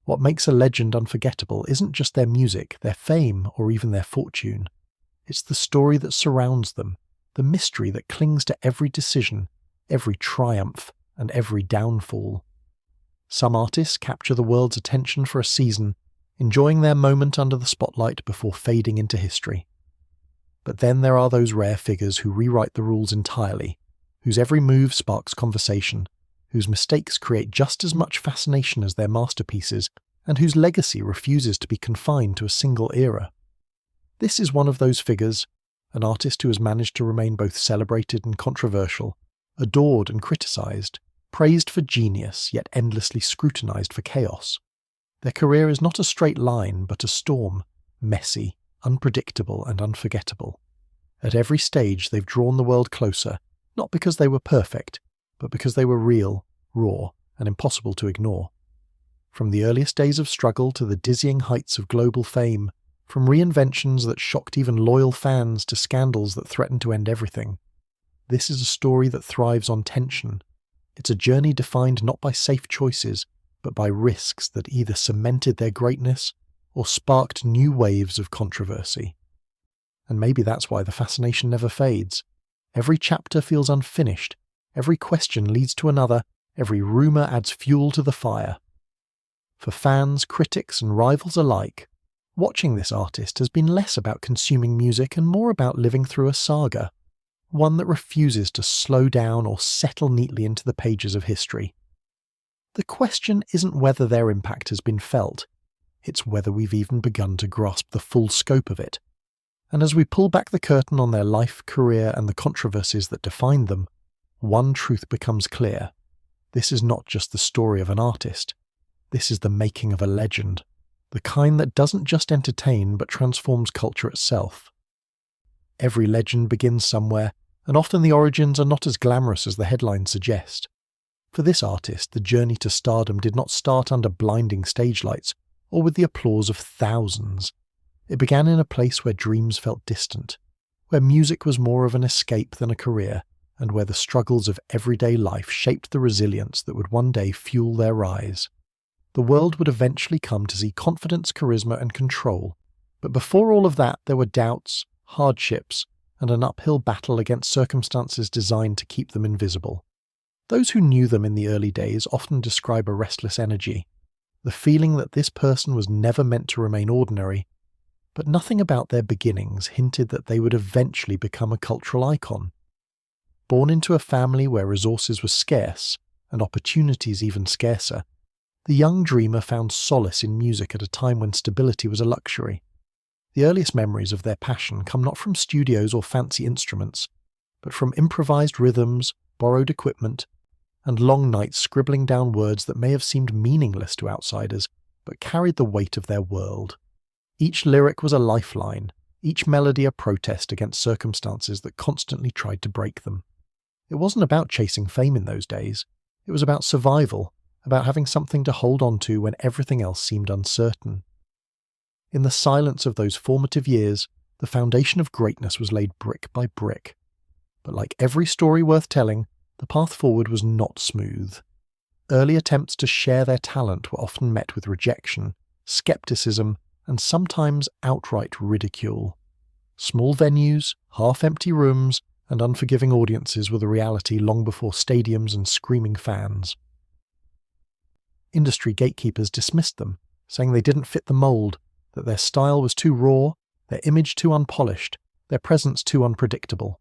What makes a legend unforgettable isn't just their music, their fame, or even their fortune. It's the story that surrounds them, the mystery that clings to every decision, every triumph, and every downfall. Some artists capture the world's attention for a season, enjoying their moment under the spotlight before fading into history. But then there are those rare figures who rewrite the rules entirely, whose every move sparks conversation, whose mistakes create just as much fascination as their masterpieces, and whose legacy refuses to be confined to a single era. This is one of those figures, an artist who has managed to remain both celebrated and controversial, adored and criticized, praised for genius yet endlessly scrutinized for chaos. Their career is not a straight line but a storm, messy, unpredictable and unforgettable. At every stage they've drawn the world closer, not because they were perfect, but because they were real, raw, and impossible to ignore. From the earliest days of struggle to the dizzying heights of global fame, from reinventions that shocked even loyal fans to scandals that threatened to end everything, this is a story that thrives on tension. It's a journey defined not by safe choices, but by risks that either cemented their greatness or sparked new waves of controversy. And maybe that's why the fascination never fades. Every chapter feels unfinished, every question leads to another, every rumour adds fuel to the fire. For fans, critics and rivals alike, watching this artist has been less about consuming music and more about living through a saga, one that refuses to slow down or settle neatly into the pages of history. The question isn't whether their impact has been felt, it's whether we've even begun to grasp the full scope of it. And as we pull back the curtain on their life, career and the controversies that defined them, one truth becomes clear. This is not just the story of an artist. This is the making of a legend, the kind that doesn't just entertain but transforms culture itself. Every legend begins somewhere, and often the origins are not as glamorous as the headlines suggest. For this artist, the journey to stardom did not start under blinding stage lights or with the applause of thousands. It began in a place where dreams felt distant, where music was more of an escape than a career, and where the struggles of everyday life shaped the resilience that would one day fuel their rise. The world would eventually come to see confidence, charisma and control, but before all of that there were doubts, hardships, and an uphill battle against circumstances designed to keep them invisible. Those who knew them in the early days often describe a restless energy, the feeling that this person was never meant to remain ordinary, but nothing about their beginnings hinted that they would eventually become a cultural icon. Born into a family where resources were scarce, and opportunities even scarcer, the young dreamer found solace in music at a time when stability was a luxury. The earliest memories of their passion come not from studios or fancy instruments, but from improvised rhythms, borrowed equipment, and long nights scribbling down words that may have seemed meaningless to outsiders, but carried the weight of their world. Each lyric was a lifeline, each melody a protest against circumstances that constantly tried to break them. It wasn't about chasing fame in those days. It was about survival, about having something to hold on to when everything else seemed uncertain. In the silence of those formative years, the foundation of greatness was laid brick by brick. But like every story worth telling, the path forward was not smooth. Early attempts to share their talent were often met with rejection, skepticism, and sometimes outright ridicule. Small venues, half-empty rooms, and unforgiving audiences were the reality long before stadiums and screaming fans. Industry gatekeepers dismissed them, saying they didn't fit the mold, that their style was too raw, their image too unpolished, their presence too unpredictable.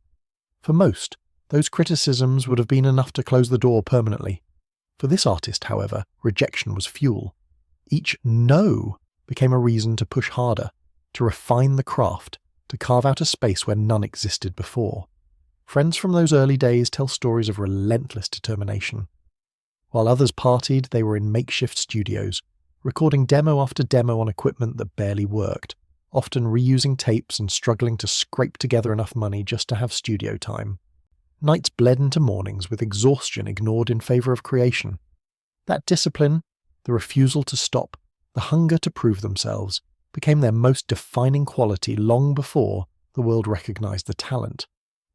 For most, those criticisms would have been enough to close the door permanently. For this artist, however, rejection was fuel. Each no became a reason to push harder, to refine the craft, to carve out a space where none existed before. Friends from those early days tell stories of relentless determination. While others partied, they were in makeshift studios, recording demo after demo on equipment that barely worked, often reusing tapes and struggling to scrape together enough money just to have studio time. Nights bled into mornings with exhaustion ignored in favour of creation. That discipline, the refusal to stop, the hunger to prove themselves, became their most defining quality long before the world recognised the talent.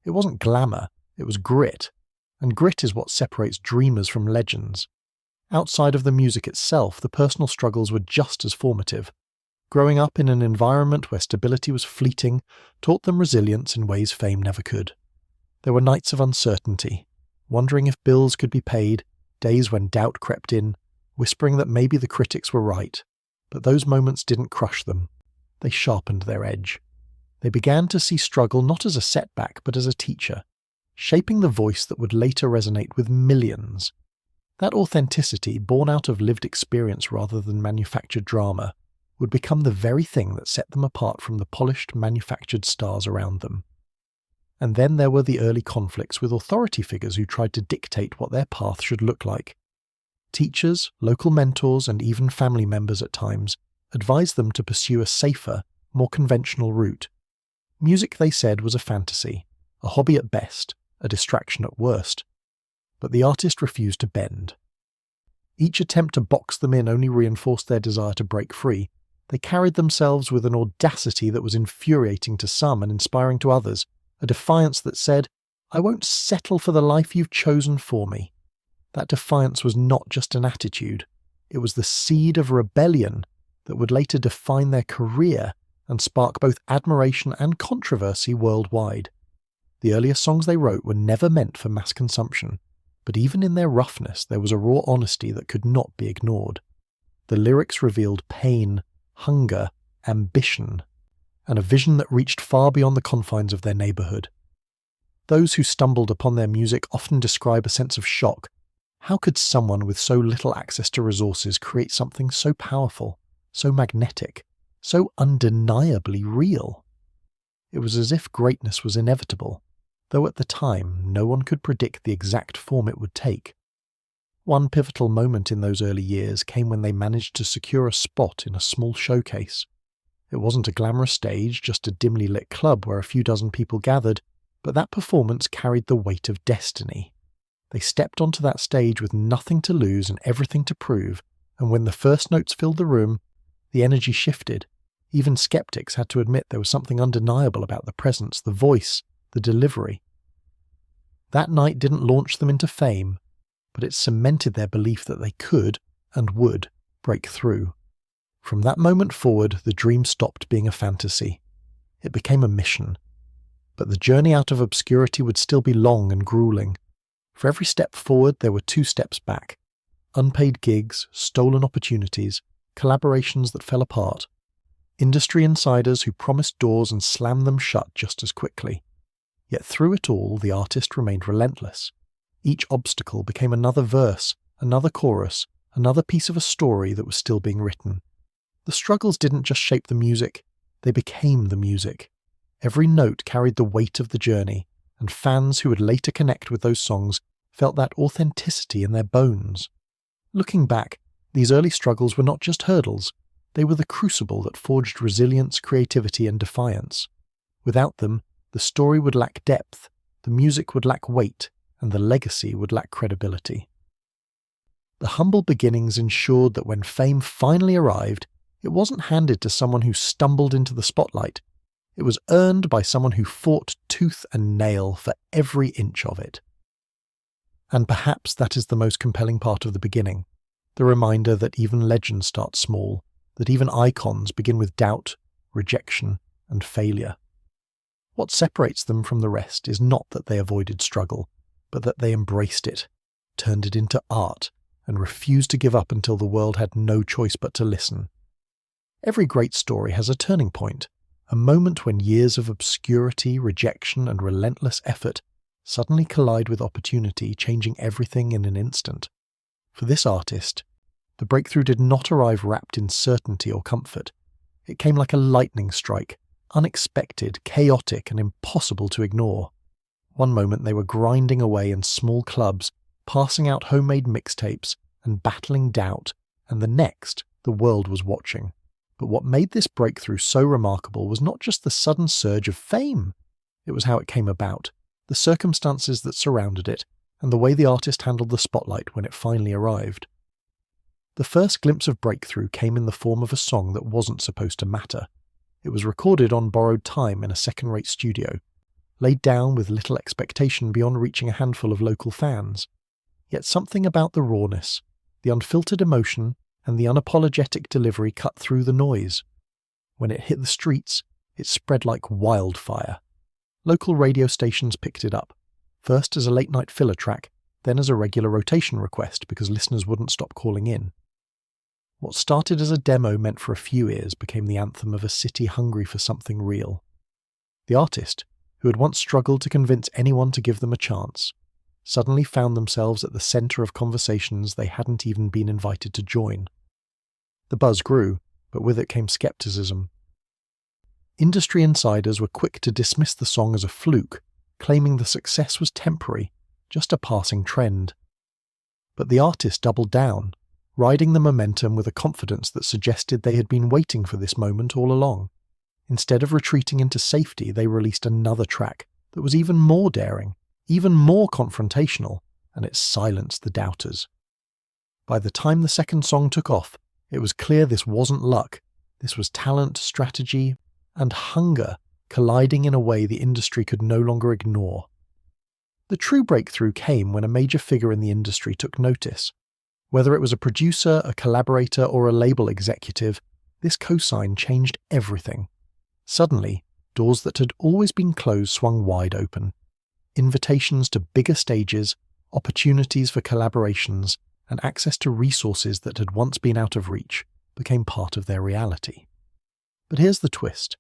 It wasn't glamour, it was grit. And grit is what separates dreamers from legends. Outside of the music itself, the personal struggles were just as formative. Growing up in an environment where stability was fleeting taught them resilience in ways fame never could. There were nights of uncertainty, wondering if bills could be paid, days when doubt crept in, whispering that maybe the critics were right. But those moments didn't crush them. They sharpened their edge. They began to see struggle not as a setback but as a teacher, shaping the voice that would later resonate with millions. That authenticity, born out of lived experience rather than manufactured drama, would become the very thing that set them apart from the polished, manufactured stars around them. And then there were the early conflicts with authority figures who tried to dictate what their path should look like. Teachers, local mentors, and even family members at times advised them to pursue a safer, more conventional route. Music, they said, was a fantasy, a hobby at best, a distraction at worst. But the artist refused to bend. Each attempt to box them in only reinforced their desire to break free. They carried themselves with an audacity that was infuriating to some and inspiring to others, a defiance that said, "I won't settle for the life you've chosen for me." That defiance was not just an attitude, it was the seed of rebellion that would later define their career and spark both admiration and controversy worldwide. The earlier songs they wrote were never meant for mass consumption, but even in their roughness there was a raw honesty that could not be ignored. The lyrics revealed pain, hunger, ambition, and a vision that reached far beyond the confines of their neighbourhood. Those who stumbled upon their music often describe a sense of shock. How could someone with so little access to resources create something so powerful, so magnetic, so undeniably real? It was as if greatness was inevitable, though at the time no one could predict the exact form it would take. One pivotal moment in those early years came when they managed to secure a spot in a small showcase. It wasn't a glamorous stage, just a dimly lit club where a few dozen people gathered, but that performance carried the weight of destiny. They stepped onto that stage with nothing to lose and everything to prove, and when the first notes filled the room, the energy shifted. Even skeptics had to admit there was something undeniable about the presence, the voice, the delivery. That night didn't launch them into fame, but it cemented their belief that they could and would break through. From that moment forward, the dream stopped being a fantasy. It became a mission. But the journey out of obscurity would still be long and grueling. For every step forward, there were 2 steps back. Unpaid gigs, stolen opportunities, collaborations that fell apart. Industry insiders who promised doors and slammed them shut just as quickly. Yet through it all, the artist remained relentless. Each obstacle became another verse, another chorus, another piece of a story that was still being written. The struggles didn't just shape the music, they became the music. Every note carried the weight of the journey, and fans who would later connect with those songs felt that authenticity in their bones. Looking back, these early struggles were not just hurdles, they were the crucible that forged resilience, creativity, and defiance. Without them, the story would lack depth, the music would lack weight, and the legacy would lack credibility. The humble beginnings ensured that when fame finally arrived, it wasn't handed to someone who stumbled into the spotlight. It was earned by someone who fought tooth and nail for every inch of it. And perhaps that is the most compelling part of the beginning, the reminder that even legends start small, that even icons begin with doubt, rejection, and failure. What separates them from the rest is not that they avoided struggle, but that they embraced it, turned it into art, and refused to give up until the world had no choice but to listen. Every great story has a turning point, a moment when years of obscurity, rejection, and relentless effort suddenly collide with opportunity, changing everything in an instant. For this artist, the breakthrough did not arrive wrapped in certainty or comfort. It came like a lightning strike, unexpected, chaotic, and impossible to ignore. One moment they were grinding away in small clubs, passing out homemade mixtapes, and battling doubt, and the next, the world was watching. But what made this breakthrough so remarkable was not just the sudden surge of fame. It was how it came about, the circumstances that surrounded it, and the way the artist handled the spotlight when it finally arrived. The first glimpse of breakthrough came in the form of a song that wasn't supposed to matter. It was recorded on borrowed time in a second-rate studio, laid down with little expectation beyond reaching a handful of local fans. Yet something about the rawness, The unfiltered emotion and the unapologetic delivery cut through the noise. When it hit the streets, it spread like wildfire. Local radio stations picked it up, first as a late-night filler track, then as a regular rotation request because listeners wouldn't stop calling in. What started as a demo meant for a few ears became the anthem of a city hungry for something real. The artist, who had once struggled to convince anyone to give them a chance, suddenly found themselves at the centre of conversations they hadn't even been invited to join. The buzz grew, but with it came skepticism. Industry insiders were quick to dismiss the song as a fluke, claiming the success was temporary, just a passing trend. But the artist doubled down, riding the momentum with a confidence that suggested they had been waiting for this moment all along. Instead of retreating into safety, they released another track that was even more daring, even more confrontational, and it silenced the doubters. By the time the second song took off, it was clear this wasn't luck. This was talent, strategy, and hunger colliding in a way the industry could no longer ignore. The true breakthrough came when a major figure in the industry took notice. Whether it was a producer, a collaborator, or a label executive, this cosign changed everything. Suddenly, doors that had always been closed swung wide open. Invitations to bigger stages, opportunities for collaborations, and access to resources that had once been out of reach became part of their reality. But here's the twist.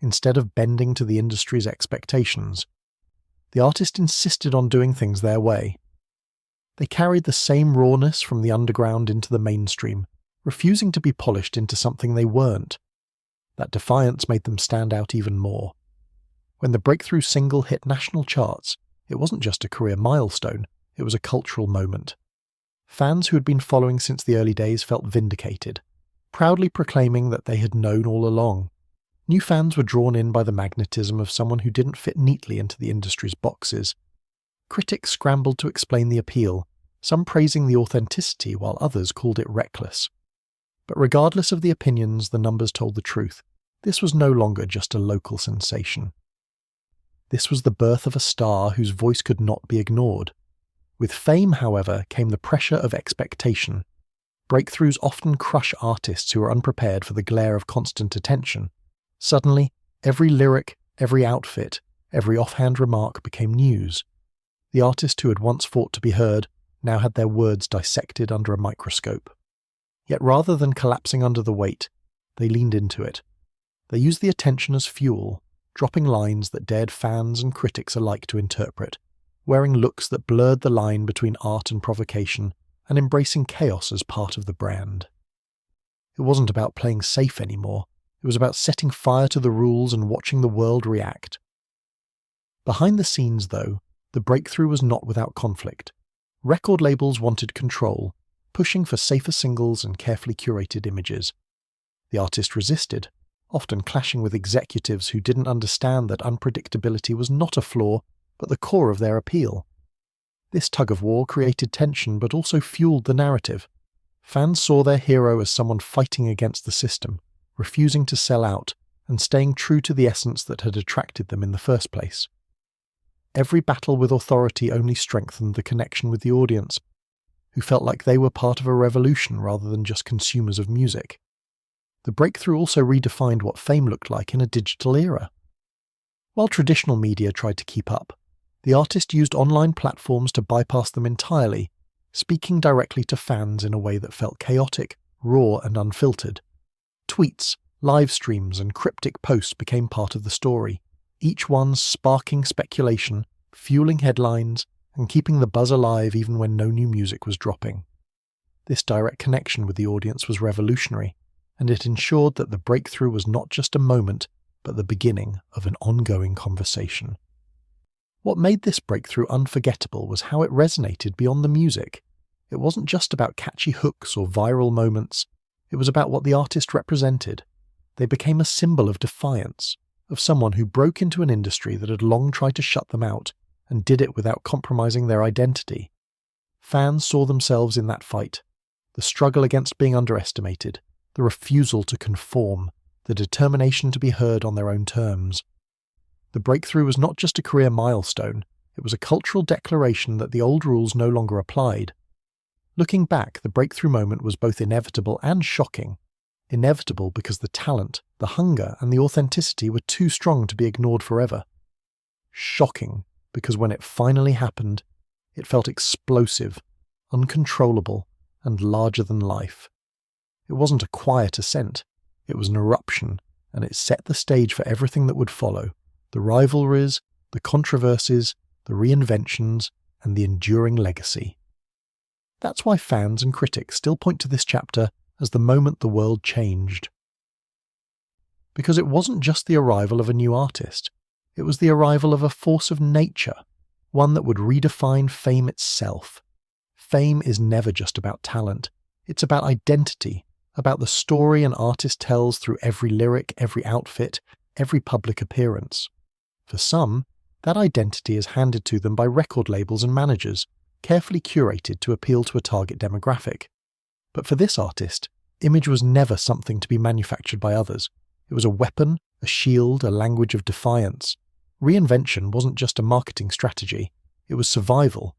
Instead of bending to the industry's expectations, the artist insisted on doing things their way. They carried the same rawness from the underground into the mainstream, refusing to be polished into something they weren't. That defiance made them stand out even more. When the breakthrough single hit national charts, it wasn't just a career milestone, it was a cultural moment. Fans who had been following since the early days felt vindicated, proudly proclaiming that they had known all along. New fans were drawn in by the magnetism of someone who didn't fit neatly into the industry's boxes. Critics scrambled to explain the appeal, some praising the authenticity while others called it reckless. But regardless of the opinions, the numbers told the truth. This was no longer just a local sensation. This was the birth of a star whose voice could not be ignored. With fame, however, came the pressure of expectation. Breakthroughs often crush artists who are unprepared for the glare of constant attention. Suddenly, every lyric, every outfit, every offhand remark became news. The artist who had once fought to be heard now had their words dissected under a microscope. Yet rather than collapsing under the weight, they leaned into it. They used the attention as fuel, dropping lines that dared fans and critics alike to interpret, wearing looks that blurred the line between art and provocation, and embracing chaos as part of the brand. It wasn't about playing safe anymore. It was about setting fire to the rules and watching the world react. Behind the scenes, though, the breakthrough was not without conflict. Record labels wanted control, pushing for safer singles and carefully curated images. The artist resisted, often clashing with executives who didn't understand that unpredictability was not a flaw, but the core of their appeal. This tug-of-war created tension but also fueled the narrative. Fans saw their hero as someone fighting against the system, refusing to sell out, and staying true to the essence that had attracted them in the first place. Every battle with authority only strengthened the connection with the audience, who felt like they were part of a revolution rather than just consumers of music. The breakthrough also redefined what fame looked like in a digital era. While traditional media tried to keep up, the artist used online platforms to bypass them entirely, speaking directly to fans in a way that felt chaotic, raw, and unfiltered. Tweets, live streams, and cryptic posts became part of the story, each one sparking speculation, fueling headlines, and keeping the buzz alive even when no new music was dropping. This direct connection with the audience was revolutionary, and it ensured that the breakthrough was not just a moment, but the beginning of an ongoing conversation. What made this breakthrough unforgettable was how it resonated beyond the music. It wasn't just about catchy hooks or viral moments, it was about what the artist represented. They became a symbol of defiance, of someone who broke into an industry that had long tried to shut them out, and did it without compromising their identity. Fans saw themselves in that fight, the struggle against being underestimated, the refusal to conform, the determination to be heard on their own terms. The breakthrough was not just a career milestone, it was a cultural declaration that the old rules no longer applied. Looking back, the breakthrough moment was both inevitable and shocking. Inevitable because the talent, the hunger, and the authenticity were too strong to be ignored forever. Shocking because when it finally happened, it felt explosive, uncontrollable, and larger than life. It wasn't a quiet ascent, it was an eruption, and it set the stage for everything that would follow: the rivalries, the controversies, the reinventions, and the enduring legacy. That's why fans and critics still point to this chapter as the moment the world changed. Because it wasn't just the arrival of a new artist, it was the arrival of a force of nature, one that would redefine fame itself. Fame is never just about talent, it's about identity, about the story an artist tells through every lyric, every outfit, every public appearance. For some, that identity is handed to them by record labels and managers, carefully curated to appeal to a target demographic. But for this artist, image was never something to be manufactured by others. It was a weapon, a shield, a language of defiance. Reinvention wasn't just a marketing strategy, it was survival,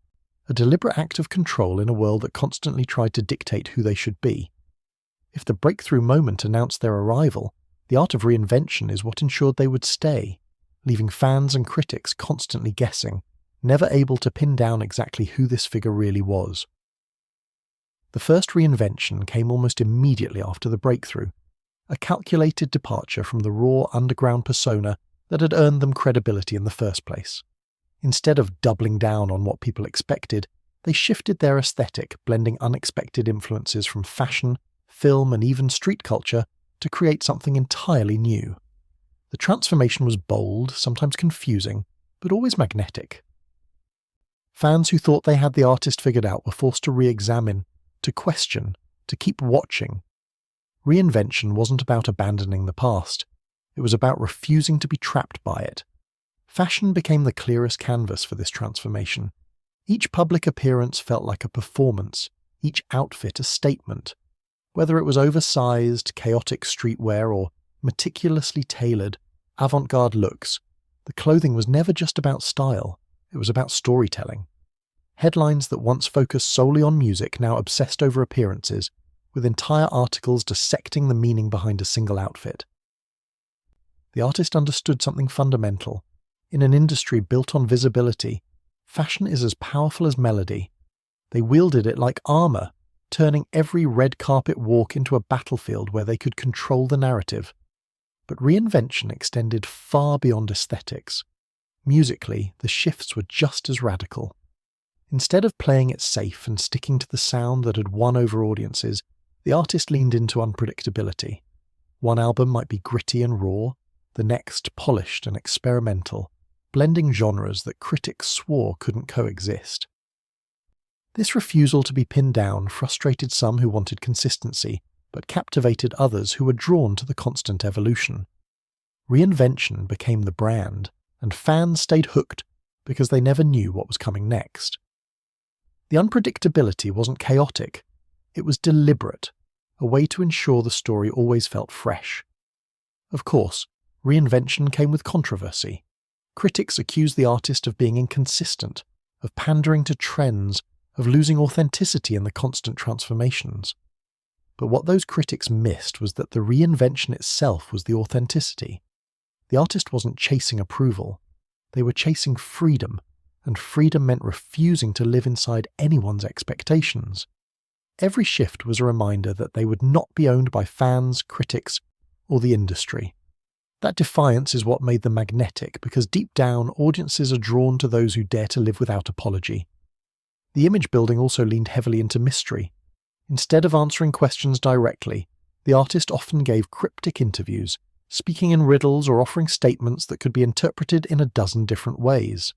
a deliberate act of control in a world that constantly tried to dictate who they should be. If the breakthrough moment announced their arrival, the art of reinvention is what ensured they would stay, leaving fans and critics constantly guessing, never able to pin down exactly who this figure really was. The first reinvention came almost immediately after the breakthrough, a calculated departure from the raw underground persona that had earned them credibility in the first place. Instead of doubling down on what people expected, they shifted their aesthetic, blending unexpected influences from fashion, film, and even street culture to create something entirely new. The transformation was bold, sometimes confusing, but always magnetic. Fans who thought they had the artist figured out were forced to re-examine, to question, to keep watching. Reinvention wasn't about abandoning the past. It was about refusing to be trapped by it. Fashion became the clearest canvas for this transformation. Each public appearance felt like a performance, each outfit a statement. Whether it was oversized, chaotic streetwear or meticulously tailored, avant-garde looks, the clothing was never just about style, it was about storytelling. Headlines that once focused solely on music now obsessed over appearances, with entire articles dissecting the meaning behind a single outfit. The artist understood something fundamental. In an industry built on visibility, fashion is as powerful as melody. They wielded it like armor, turning every red carpet walk into a battlefield where they could control the narrative. But reinvention extended far beyond aesthetics. Musically, the shifts were just as radical. Instead of playing it safe and sticking to the sound that had won over audiences, the artist leaned into unpredictability. One album might be gritty and raw, the next polished and experimental, blending genres that critics swore couldn't coexist. This refusal to be pinned down frustrated some who wanted consistency, but captivated others who were drawn to the constant evolution. Reinvention became the brand, and fans stayed hooked because they never knew what was coming next. The unpredictability wasn't chaotic, it was deliberate, a way to ensure the story always felt fresh. Of course, reinvention came with controversy. Critics accused the artist of being inconsistent, of pandering to trends, of losing authenticity in the constant transformations. But what those critics missed was that the reinvention itself was the authenticity. The artist wasn't chasing approval. They were chasing freedom, and freedom meant refusing to live inside anyone's expectations. Every shift was a reminder that they would not be owned by fans, critics, or the industry. That defiance is what made them magnetic, because deep down, audiences are drawn to those who dare to live without apology. The image building also leaned heavily into mystery. Instead of answering questions directly, the artist often gave cryptic interviews, speaking in riddles or offering statements that could be interpreted in a dozen different ways.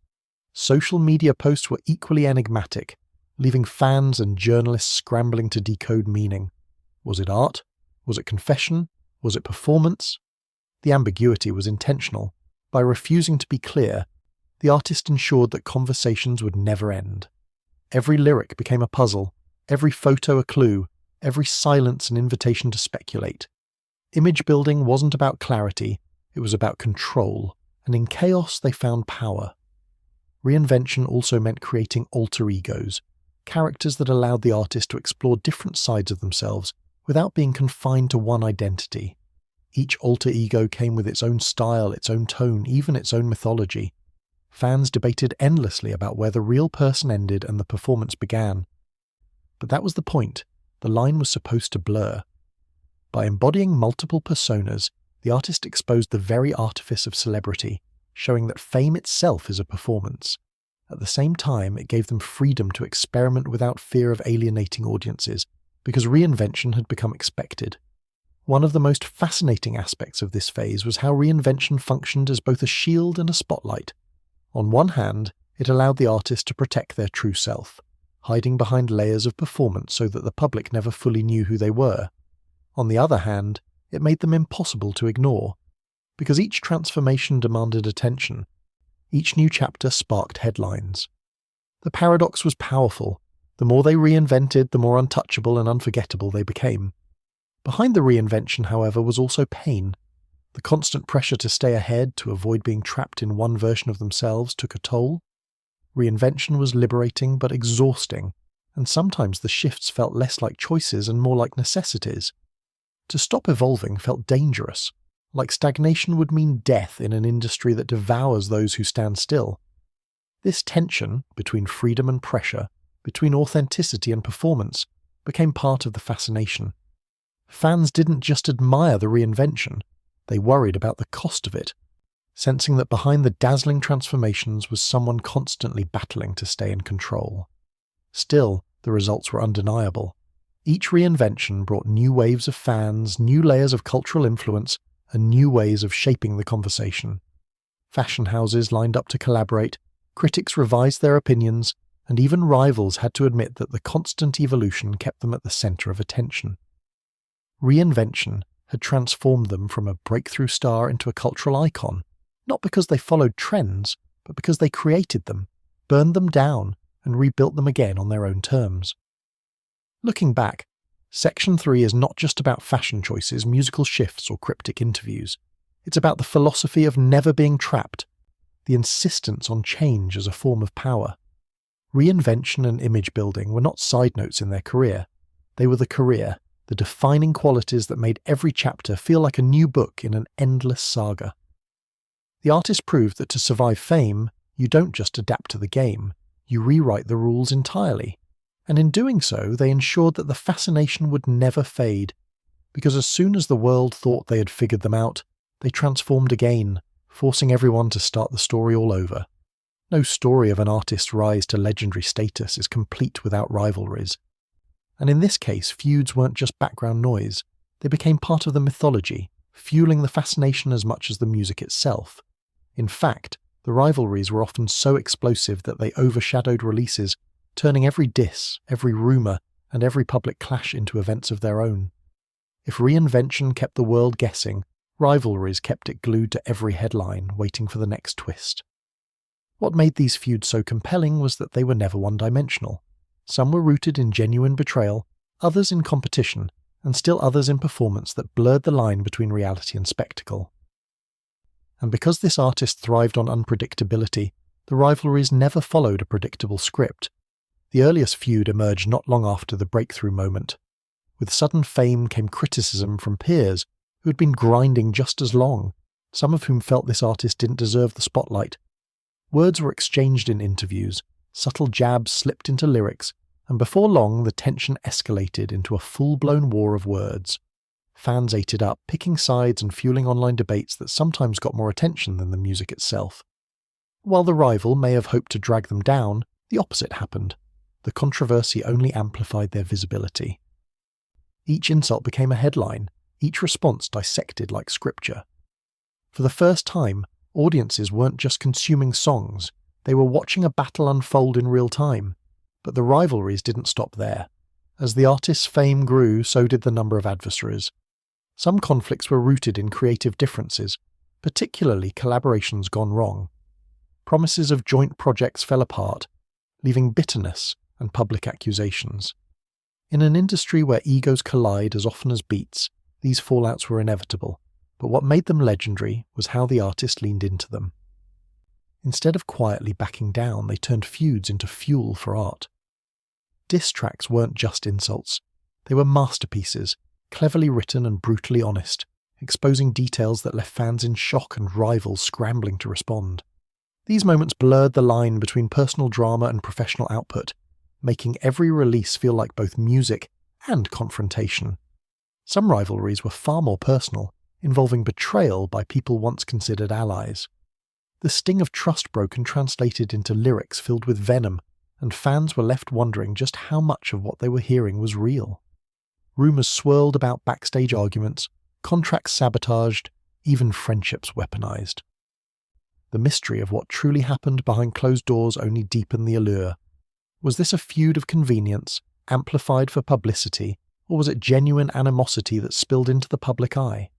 Social media posts were equally enigmatic, leaving fans and journalists scrambling to decode meaning. Was it art? Was it confession? Was it performance? The ambiguity was intentional. By refusing to be clear, the artist ensured that conversations would never end. Every lyric became a puzzle, every photo a clue, every silence an invitation to speculate. Image building wasn't about clarity, it was about control, and in chaos they found power. Reinvention also meant creating alter egos, characters that allowed the artist to explore different sides of themselves without being confined to one identity. Each alter ego came with its own style, its own tone, even its own mythology. Fans debated endlessly about where the real person ended and the performance began. But that was the point. The line was supposed to blur. By embodying multiple personas, the artist exposed the very artifice of celebrity, showing that fame itself is a performance. At the same time, it gave them freedom to experiment without fear of alienating audiences, because reinvention had become expected. One of the most fascinating aspects of this phase was how reinvention functioned as both a shield and a spotlight. On one hand, it allowed the artist to protect their true self, hiding behind layers of performance so that the public never fully knew who they were. On the other hand, it made them impossible to ignore, because each transformation demanded attention. Each new chapter sparked headlines. The paradox was powerful. The more they reinvented, the more untouchable and unforgettable they became. Behind the reinvention, however, was also pain. The constant pressure to stay ahead, to avoid being trapped in one version of themselves, took a toll. Reinvention was liberating but exhausting, and sometimes the shifts felt less like choices and more like necessities. To stop evolving felt dangerous, like stagnation would mean death in an industry that devours those who stand still. This tension between freedom and pressure, between authenticity and performance, became part of the fascination. Fans didn't just admire the reinvention, they worried about the cost of it, sensing that behind the dazzling transformations was someone constantly battling to stay in control. Still, the results were undeniable. Each reinvention brought new waves of fans, new layers of cultural influence, and new ways of shaping the conversation. Fashion houses lined up to collaborate, critics revised their opinions, and even rivals had to admit that the constant evolution kept them at the center of attention. Reinvention had transformed them from a breakthrough star into a cultural icon, not because they followed trends, but because they created them, burned them down, and rebuilt them again on their own terms. Looking back, Section 3 is not just about fashion choices, musical shifts, or cryptic interviews. It's about the philosophy of never being trapped, the insistence on change as a form of power. Reinvention and image building were not side notes in their career. They were the career, the defining qualities that made every chapter feel like a new book in an endless saga. The artist proved that to survive fame, you don't just adapt to the game, you rewrite the rules entirely. And in doing so, they ensured that the fascination would never fade, because as soon as the world thought they had figured them out, they transformed again, forcing everyone to start the story all over. No story of an artist's rise to legendary status is complete without rivalries. And in this case, feuds weren't just background noise, they became part of the mythology, fueling the fascination as much as the music itself. In fact, the rivalries were often so explosive that they overshadowed releases, turning every diss, every rumour, and every public clash into events of their own. If reinvention kept the world guessing, rivalries kept it glued to every headline, waiting for the next twist. What made these feuds so compelling was that they were never one-dimensional. Some were rooted in genuine betrayal, others in competition, and still others in performance that blurred the line between reality and spectacle. And because this artist thrived on unpredictability, the rivalries never followed a predictable script. The earliest feud emerged not long after the breakthrough moment. With sudden fame came criticism from peers who had been grinding just as long, some of whom felt this artist didn't deserve the spotlight. Words were exchanged in interviews, subtle jabs slipped into lyrics, and before long the tension escalated into a full-blown war of words. Fans ate it up, picking sides and fueling online debates that sometimes got more attention than the music itself. While the rival may have hoped to drag them down, the opposite happened. The controversy only amplified their visibility. Each insult became a headline, each response dissected like scripture. For the first time, audiences weren't just consuming songs, they were watching a battle unfold in real time. But the rivalries didn't stop there. As the artist's fame grew, so did the number of adversaries. Some conflicts were rooted in creative differences, particularly collaborations gone wrong. Promises of joint projects fell apart, leaving bitterness and public accusations. In an industry where egos collide as often as beats, these fallouts were inevitable, but what made them legendary was how the artist leaned into them. Instead of quietly backing down, they turned feuds into fuel for art. Diss tracks weren't just insults. They were masterpieces, cleverly written and brutally honest, exposing details that left fans in shock and rivals scrambling to respond. These moments blurred the line between personal drama and professional output, making every release feel like both music and confrontation. Some rivalries were far more personal, involving betrayal by people once considered allies. The sting of trust broken translated into lyrics filled with venom, and fans were left wondering just how much of what they were hearing was real. Rumours swirled about backstage arguments, contracts sabotaged, even friendships weaponized. The mystery of what truly happened behind closed doors only deepened the allure. Was this a feud of convenience, amplified for publicity, or was it genuine animosity that spilled into the public eye?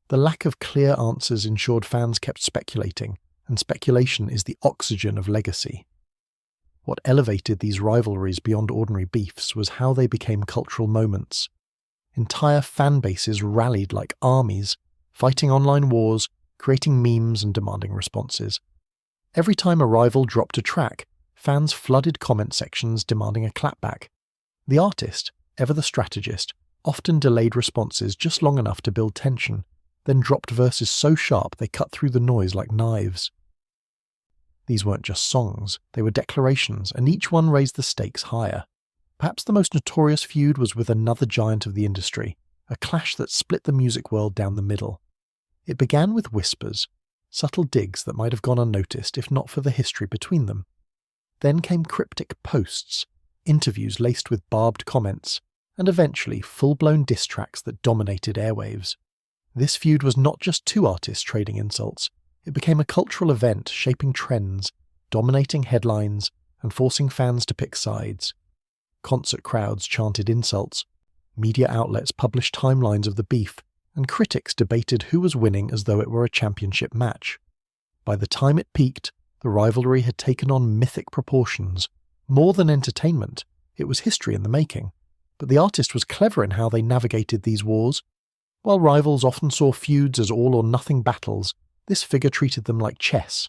The lack of clear answers ensured fans kept speculating, and speculation is the oxygen of legacy. What elevated these rivalries beyond ordinary beefs was how they became cultural moments. Entire fan bases rallied like armies, fighting online wars, creating memes and demanding responses. Every time a rival dropped a track, fans flooded comment sections demanding a clapback. The artist, ever the strategist, often delayed responses just long enough to build tension, then dropped verses so sharp they cut through the noise like knives. These weren't just songs, they were declarations, and each one raised the stakes higher. Perhaps the most notorious feud was with another giant of the industry, a clash that split the music world down the middle. It began with whispers, subtle digs that might have gone unnoticed if not for the history between them. Then came cryptic posts, interviews laced with barbed comments, and eventually full-blown diss tracks that dominated airwaves. This feud was not just two artists trading insults, it became a cultural event shaping trends, dominating headlines, and forcing fans to pick sides. Concert crowds chanted insults, media outlets published timelines of the beef, and critics debated who was winning as though it were a championship match. By the time it peaked, the rivalry had taken on mythic proportions. More than entertainment, it was history in the making. But the artist was clever in how they navigated these wars. While rivals often saw feuds as all-or-nothing battles, this figure treated them like chess.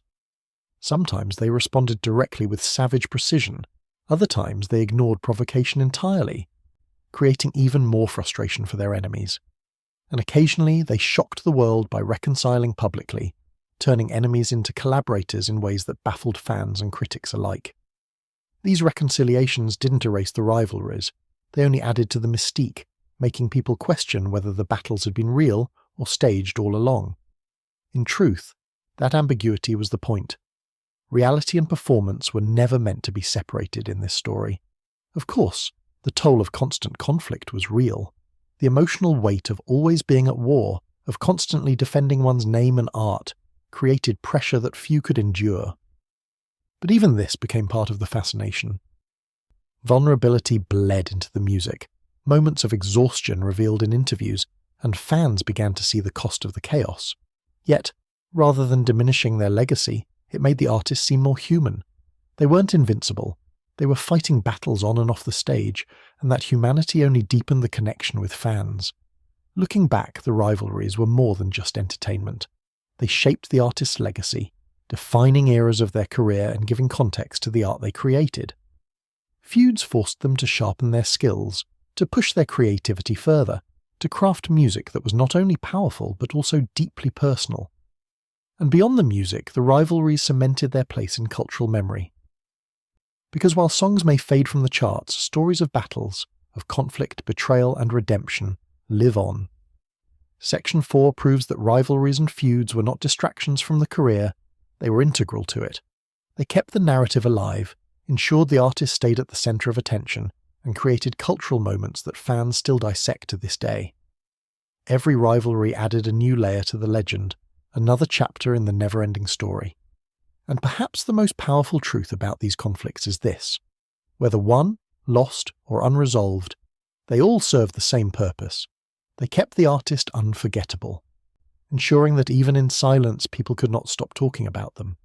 Sometimes they responded directly with savage precision, other times they ignored provocation entirely, creating even more frustration for their enemies. And occasionally they shocked the world by reconciling publicly, turning enemies into collaborators in ways that baffled fans and critics alike. These reconciliations didn't erase the rivalries, they only added to the mystique, making people question whether the battles had been real or staged all along. In truth, that ambiguity was the point. Reality and performance were never meant to be separated in this story. Of course, the toll of constant conflict was real. The emotional weight of always being at war, of constantly defending one's name and art, created pressure that few could endure. But even this became part of the fascination. Vulnerability bled into the music, moments of exhaustion revealed in interviews, and fans began to see the cost of the chaos. Yet, rather than diminishing their legacy, it made the artists seem more human. They weren't invincible. They were fighting battles on and off the stage, and that humanity only deepened the connection with fans. Looking back, the rivalries were more than just entertainment. They shaped the artist's legacy, defining eras of their career and giving context to the art they created. Feuds forced them to sharpen their skills, to push their creativity further, to craft music that was not only powerful but also deeply personal. And beyond the music, the rivalries cemented their place in cultural memory. Because while songs may fade from the charts, stories of battles, of conflict, betrayal, and redemption live on. Section 4 proves that rivalries and feuds were not distractions from the career, they were integral to it. They kept the narrative alive, ensured the artist stayed at the centre of attention, and created cultural moments that fans still dissect to this day. Every rivalry added a new layer to the legend, another chapter in the never-ending story. And perhaps the most powerful truth about these conflicts is this: whether won, lost, or unresolved, they all served the same purpose. They kept the artist unforgettable, ensuring that even in silence people could not stop talking about them.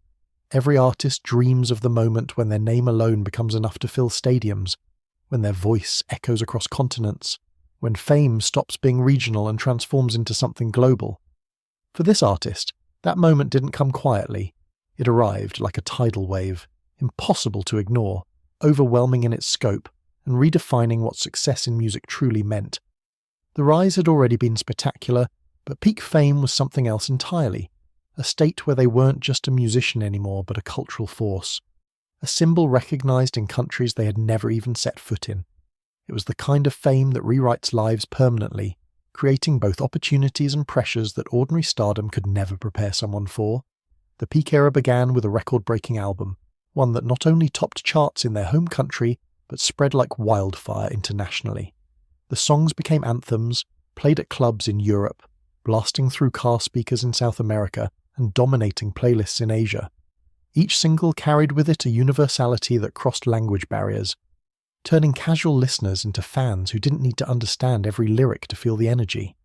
Every artist dreams of the moment when their name alone becomes enough to fill stadiums, when their voice echoes across continents, when fame stops being regional and transforms into something global. For this artist, that moment didn't come quietly. It arrived like a tidal wave, impossible to ignore, overwhelming in its scope, and redefining what success in music truly meant. The rise had already been spectacular, but peak fame was something else entirely, a state where they weren't just a musician anymore but a cultural force, a symbol recognised in countries they had never even set foot in. It was the kind of fame that rewrites lives permanently, creating both opportunities and pressures that ordinary stardom could never prepare someone for. The peak era began with a record-breaking album, one that not only topped charts in their home country, but spread like wildfire internationally. The songs became anthems, played at clubs in Europe, blasting through car speakers in South America, and dominating playlists in Asia. Each single carried with it a universality that crossed language barriers, turning casual listeners into fans who didn't need to understand every lyric to feel the energy.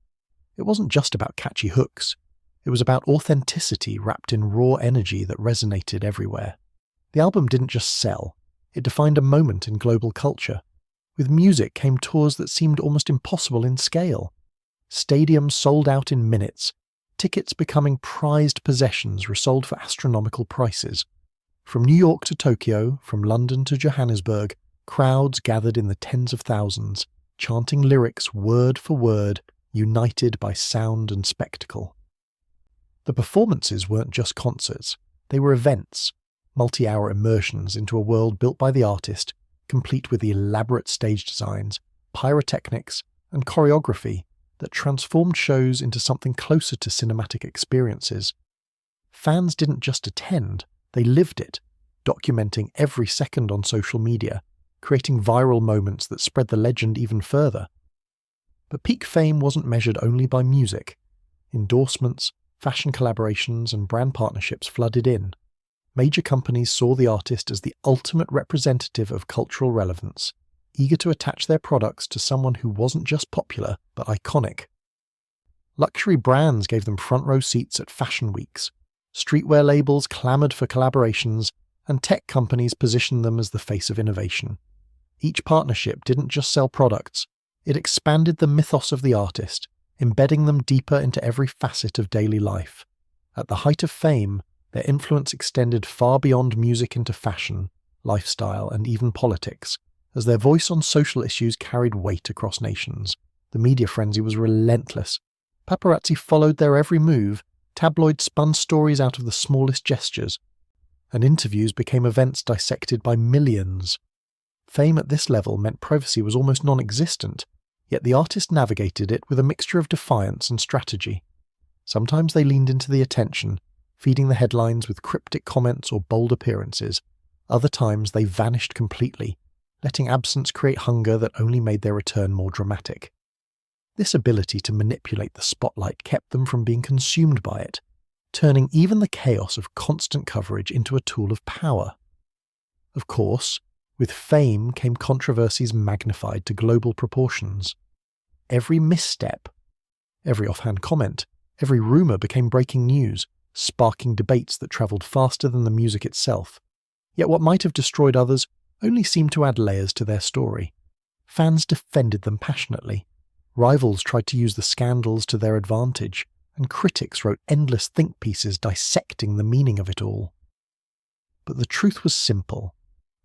It wasn't just about catchy hooks. It was about authenticity wrapped in raw energy that resonated everywhere. The album didn't just sell, it defined a moment in global culture. With music came tours that seemed almost impossible in scale. Stadiums sold out in minutes, tickets becoming prized possessions resold for astronomical prices. From New York to Tokyo, from London to Johannesburg, crowds gathered in the tens of thousands, chanting lyrics word for word, united by sound and spectacle. The performances weren't just concerts, they were events, multi-hour immersions into a world built by the artist, complete with elaborate stage designs, pyrotechnics, and choreography that transformed shows into something closer to cinematic experiences. Fans didn't just attend, they lived it, documenting every second on social media, creating viral moments that spread the legend even further. But peak fame wasn't measured only by music. Endorsements, fashion collaborations, and brand partnerships flooded in. Major companies saw the artist as the ultimate representative of cultural relevance, eager to attach their products to someone who wasn't just popular, but iconic. Luxury brands gave them front-row seats at fashion weeks, streetwear labels clamoured for collaborations, and tech companies positioned them as the face of innovation. Each partnership didn't just sell products, it expanded the mythos of the artist, embedding them deeper into every facet of daily life. At the height of fame, their influence extended far beyond music into fashion, lifestyle, and even politics, as their voice on social issues carried weight across nations. The media frenzy was relentless. Paparazzi followed their every move, tabloids spun stories out of the smallest gestures, and interviews became events dissected by millions. Fame at this level meant privacy was almost non-existent, yet the artist navigated it with a mixture of defiance and strategy. Sometimes they leaned into the attention, feeding the headlines with cryptic comments or bold appearances. Other times they vanished completely, letting absence create hunger that only made their return more dramatic. This ability to manipulate the spotlight kept them from being consumed by it, turning even the chaos of constant coverage into a tool of power. Of course, with fame came controversies magnified to global proportions. Every misstep, every offhand comment, every rumour became breaking news, sparking debates that travelled faster than the music itself. Yet what might have destroyed others only seemed to add layers to their story. Fans defended them passionately. Rivals tried to use the scandals to their advantage, and critics wrote endless think pieces dissecting the meaning of it all. But the truth was simple.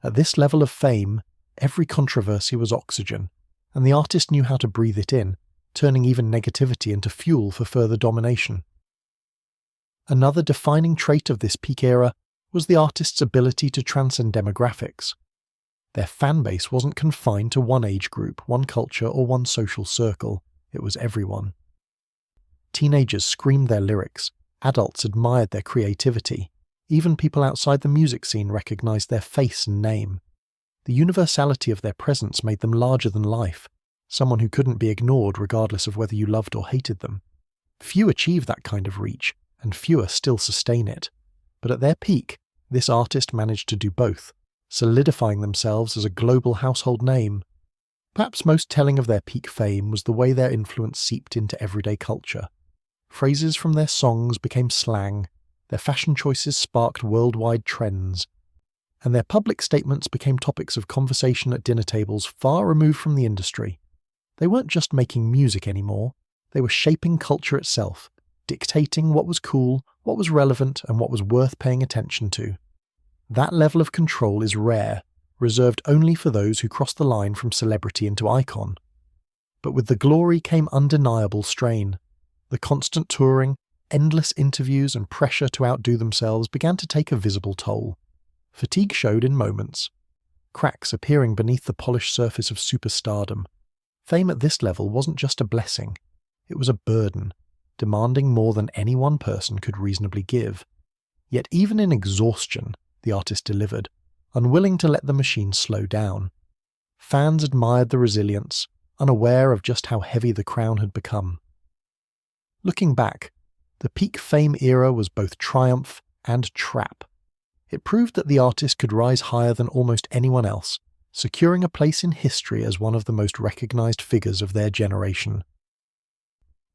At this level of fame, every controversy was oxygen, and the artist knew how to breathe it in, turning even negativity into fuel for further domination. Another defining trait of this peak era was the artist's ability to transcend demographics. Their fan base wasn't confined to one age group, one culture, or one social circle. It was everyone. Teenagers screamed their lyrics, adults admired their creativity, even people outside the music scene recognized their face and name. The universality of their presence made them larger than life, someone who couldn't be ignored regardless of whether you loved or hated them. Few achieve that kind of reach, and fewer still sustain it. But at their peak, this artist managed to do both, solidifying themselves as a global household name. Perhaps most telling of their peak fame was the way their influence seeped into everyday culture. Phrases from their songs became slang, their fashion choices sparked worldwide trends, and their public statements became topics of conversation at dinner tables far removed from the industry. They weren't just making music anymore, they were shaping culture itself, dictating what was cool, what was relevant, and what was worth paying attention to. That level of control is rare, reserved only for those who crossed the line from celebrity into icon. But with the glory came undeniable strain. The constant touring, endless interviews and pressure to outdo themselves began to take a visible toll. Fatigue showed in moments, cracks appearing beneath the polished surface of superstardom. Fame at this level wasn't just a blessing, it was a burden, demanding more than any one person could reasonably give. Yet even in exhaustion, the artist delivered, unwilling to let the machine slow down. Fans admired the resilience, unaware of just how heavy the crown had become. Looking back, the peak fame era was both triumph and trap. It proved that the artist could rise higher than almost anyone else, securing a place in history as one of the most recognized figures of their generation.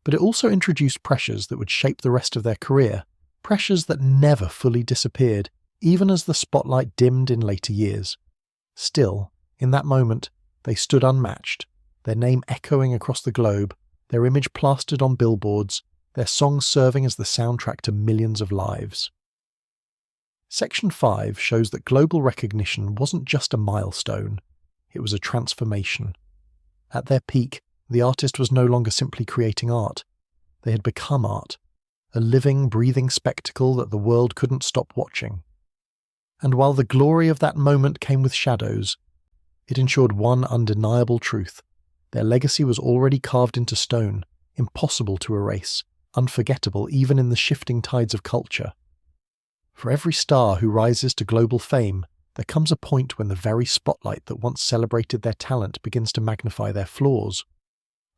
But it also introduced pressures that would shape the rest of their career, pressures that never fully disappeared, even as the spotlight dimmed in later years. Still, in that moment, they stood unmatched, their name echoing across the globe, their image plastered on billboards, their songs serving as the soundtrack to millions of lives. Section 5 shows that global recognition wasn't just a milestone, it was a transformation. At their peak, the artist was no longer simply creating art. They had become art, a living, breathing spectacle that the world couldn't stop watching. And while the glory of that moment came with shadows, it ensured one undeniable truth. Their legacy was already carved into stone, impossible to erase, unforgettable even in the shifting tides of culture. For every star who rises to global fame, there comes a point when the very spotlight that once celebrated their talent begins to magnify their flaws.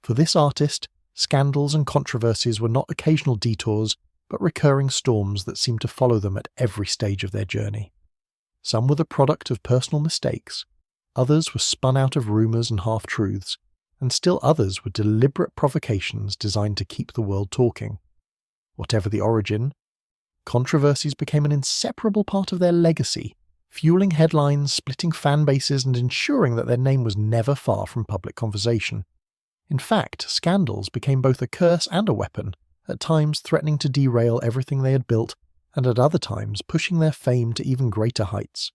For this artist, scandals and controversies were not occasional detours, but recurring storms that seemed to follow them at every stage of their journey. Some were the product of personal mistakes, others were spun out of rumours and half-truths, and still others were deliberate provocations designed to keep the world talking. Whatever the origin, controversies became an inseparable part of their legacy, fueling headlines, splitting fan bases, and ensuring that their name was never far from public conversation. In fact, scandals became both a curse and a weapon, at times threatening to derail everything they had built, and at other times pushing their fame to even greater heights.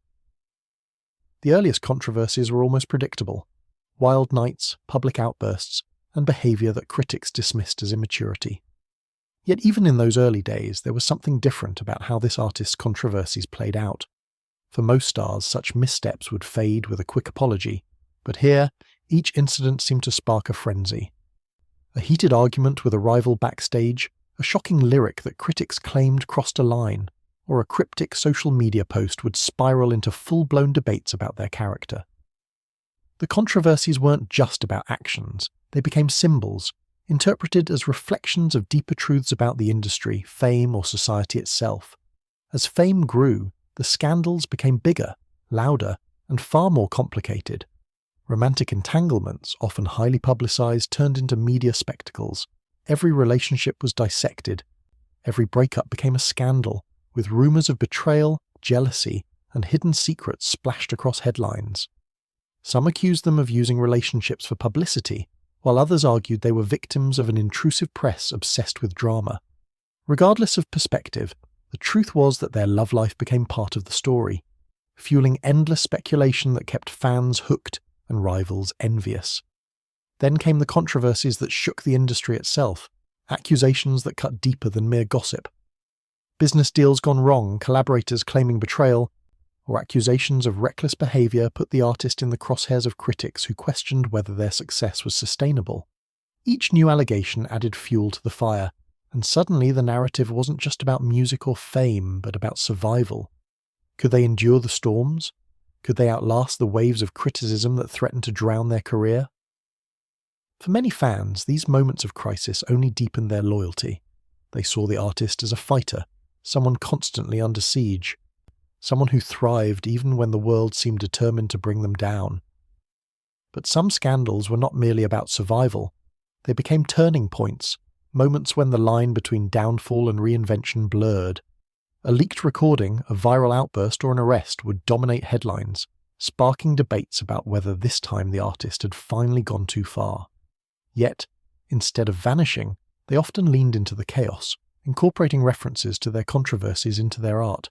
The earliest controversies were almost predictable: wild nights, public outbursts, and behaviour that critics dismissed as immaturity. Yet even in those early days, there was something different about how this artist's controversies played out. For most stars, such missteps would fade with a quick apology, but here, each incident seemed to spark a frenzy. A heated argument with a rival backstage, a shocking lyric that critics claimed crossed a line, or a cryptic social media post would spiral into full-blown debates about their character. The controversies weren't just about actions, they became symbols, interpreted as reflections of deeper truths about the industry, fame, or society itself. As fame grew, the scandals became bigger, louder, and far more complicated. Romantic entanglements, often highly publicized, turned into media spectacles. Every relationship was dissected. Every breakup became a scandal, with rumors of betrayal, jealousy, and hidden secrets splashed across headlines. Some accused them of using relationships for publicity, while others argued they were victims of an intrusive press obsessed with drama. Regardless of perspective, the truth was that their love life became part of the story, fueling endless speculation that kept fans hooked and rivals envious. Then came the controversies that shook the industry itself, accusations that cut deeper than mere gossip. Business deals gone wrong, collaborators claiming betrayal, or accusations of reckless behaviour put the artist in the crosshairs of critics who questioned whether their success was sustainable. Each new allegation added fuel to the fire, and suddenly the narrative wasn't just about music or fame, but about survival. Could they endure the storms? Could they outlast the waves of criticism that threatened to drown their career? For many fans, these moments of crisis only deepened their loyalty. They saw the artist as a fighter, someone constantly under siege, someone who thrived even when the world seemed determined to bring them down. But some scandals were not merely about survival. They became turning points, moments when the line between downfall and reinvention blurred. A leaked recording, a viral outburst, or an arrest would dominate headlines, sparking debates about whether this time the artist had finally gone too far. Yet, instead of vanishing, they often leaned into the chaos, incorporating references to their controversies into their art.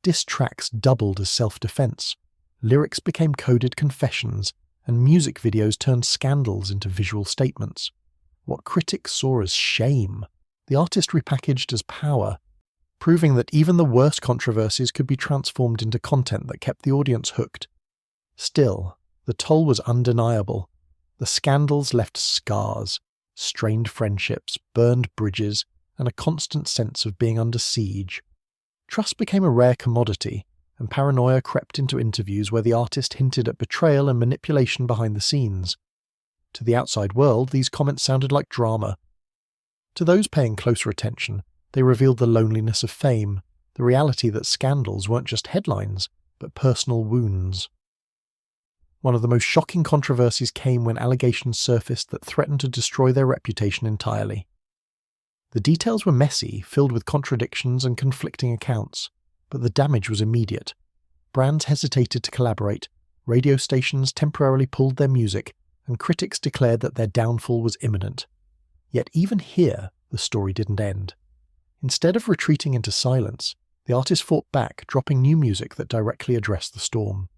Diss tracks doubled as self-defense. Lyrics became coded confessions, and music videos turned scandals into visual statements. What critics saw as shame, the artist repackaged as power, proving that even the worst controversies could be transformed into content that kept the audience hooked. Still, the toll was undeniable. The scandals left scars, strained friendships, burned bridges, and a constant sense of being under siege. Trust became a rare commodity, and paranoia crept into interviews where the artist hinted at betrayal and manipulation behind the scenes. To the outside world, these comments sounded like drama. To those paying closer attention, they revealed the loneliness of fame, the reality that scandals weren't just headlines, but personal wounds. One of the most shocking controversies came when allegations surfaced that threatened to destroy their reputation entirely. The details were messy, filled with contradictions and conflicting accounts, but the damage was immediate. Brands hesitated to collaborate, radio stations temporarily pulled their music, and critics declared that their downfall was imminent. Yet even here, the story didn't end. Instead of retreating into silence, the artist fought back, dropping new music that directly addressed the storm.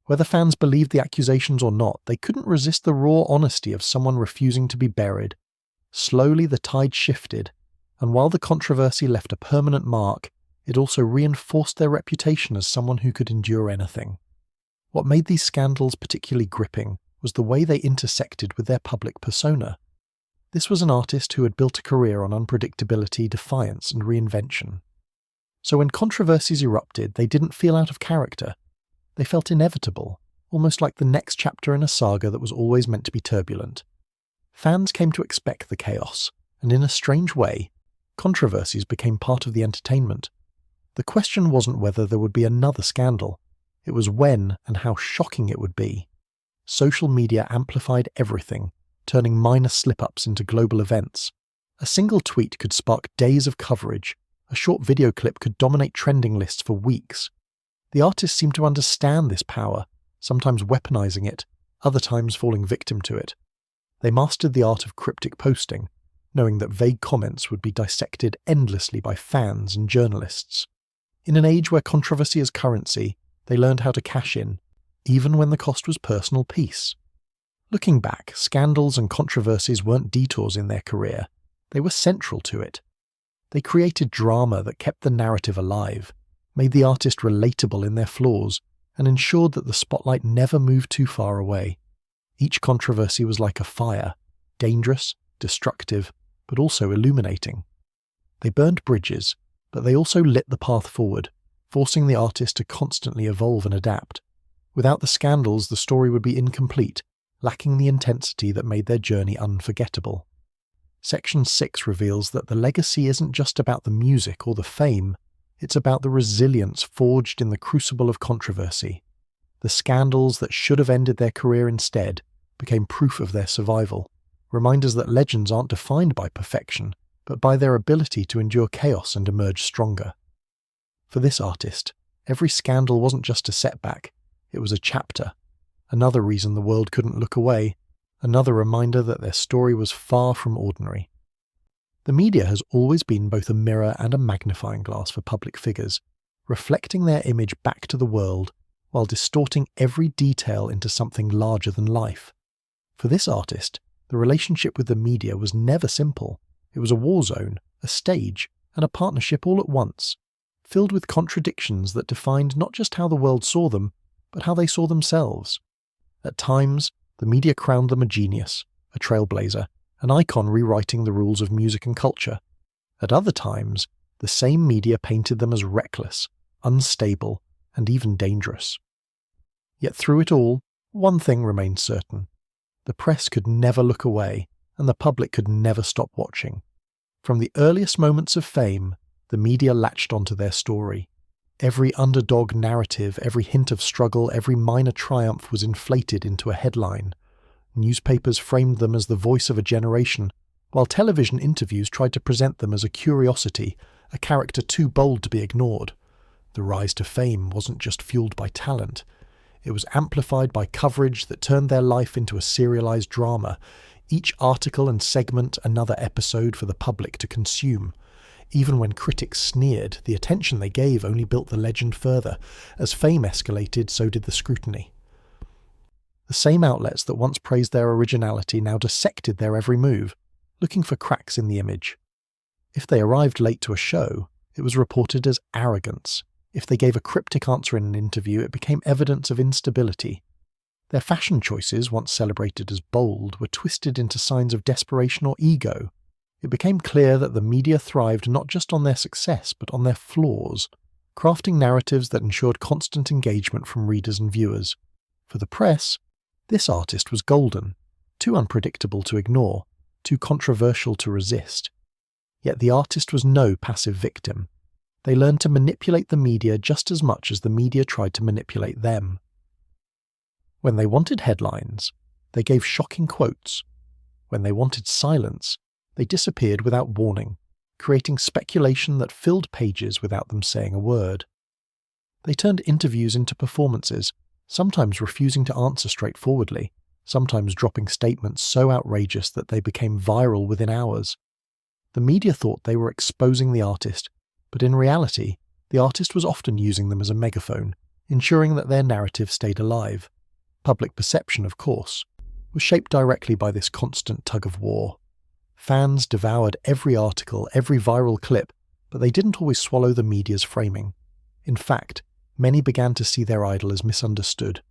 Whether fans believed the accusations or not, they couldn't resist the raw honesty of someone refusing to be buried. Slowly the tide shifted, and while the controversy left a permanent mark, it also reinforced their reputation as someone who could endure anything. What made these scandals particularly gripping was the way they intersected with their public persona. This was an artist who had built a career on unpredictability, defiance, and reinvention. So when controversies erupted, they didn't feel out of character. They felt inevitable, almost like the next chapter in a saga that was always meant to be turbulent. Fans came to expect the chaos, and in a strange way, controversies became part of the entertainment. The question wasn't whether there would be another scandal, it was when and how shocking it would be. Social media amplified everything, turning minor slip-ups into global events. A single tweet could spark days of coverage, a short video clip could dominate trending lists for weeks. The artists seemed to understand this power, sometimes weaponizing it, other times falling victim to it. They mastered the art of cryptic posting, knowing that vague comments would be dissected endlessly by fans and journalists. In an age where controversy is currency, they learned how to cash in, even when the cost was personal peace. Looking back, scandals and controversies weren't detours in their career, they were central to it. They created drama that kept the narrative alive, made the artist relatable in their flaws, and ensured that the spotlight never moved too far away. Each controversy was like a fire, dangerous, destructive, but also illuminating. They burned bridges, but they also lit the path forward, forcing the artist to constantly evolve and adapt. Without the scandals, the story would be incomplete, lacking the intensity that made their journey unforgettable. Section 6 reveals that the legacy isn't just about the music or the fame, it's about the resilience forged in the crucible of controversy. The scandals that should have ended their career instead became proof of their survival, reminders that legends aren't defined by perfection, but by their ability to endure chaos and emerge stronger. For this artist, every scandal wasn't just a setback, it was a chapter, another reason the world couldn't look away, another reminder that their story was far from ordinary. The media has always been both a mirror and a magnifying glass for public figures, reflecting their image back to the world while distorting every detail into something larger than life. For this artist, the relationship with the media was never simple. It was a war zone, a stage, and a partnership all at once, filled with contradictions that defined not just how the world saw them, but how they saw themselves. At times, the media crowned them a genius, a trailblazer, an icon rewriting the rules of music and culture. At other times, the same media painted them as reckless, unstable, and even dangerous. Yet through it all, one thing remained certain. The press could never look away, and the public could never stop watching. From the earliest moments of fame, the media latched onto their story. Every underdog narrative, every hint of struggle, every minor triumph was inflated into a headline. Newspapers framed them as the voice of a generation, while television interviews tried to present them as a curiosity, a character too bold to be ignored. The rise to fame wasn't just fueled by talent. It was amplified by coverage that turned their life into a serialized drama, each article and segment another episode for the public to consume. Even when critics sneered, the attention they gave only built the legend further. As fame escalated, so did the scrutiny. The same outlets that once praised their originality now dissected their every move, looking for cracks in the image. If they arrived late to a show, it was reported as arrogance. If they gave a cryptic answer in an interview, it became evidence of instability. Their fashion choices, once celebrated as bold, were twisted into signs of desperation or ego. It became clear that the media thrived not just on their success, but on their flaws, crafting narratives that ensured constant engagement from readers and viewers. For the press, this artist was golden, too unpredictable to ignore, too controversial to resist. Yet the artist was no passive victim. They learned to manipulate the media just as much as the media tried to manipulate them. When they wanted headlines, they gave shocking quotes. When they wanted silence, they disappeared without warning, creating speculation that filled pages without them saying a word. They turned interviews into performances, sometimes refusing to answer straightforwardly, sometimes dropping statements so outrageous that they became viral within hours. The media thought they were exposing the artist, but in reality, the artist was often using them as a megaphone, ensuring that their narrative stayed alive. Public perception, of course, was shaped directly by this constant tug-of-war. Fans devoured every article, every viral clip, but they didn't always swallow the media's framing. In fact, many began to see their idol as misunderstood,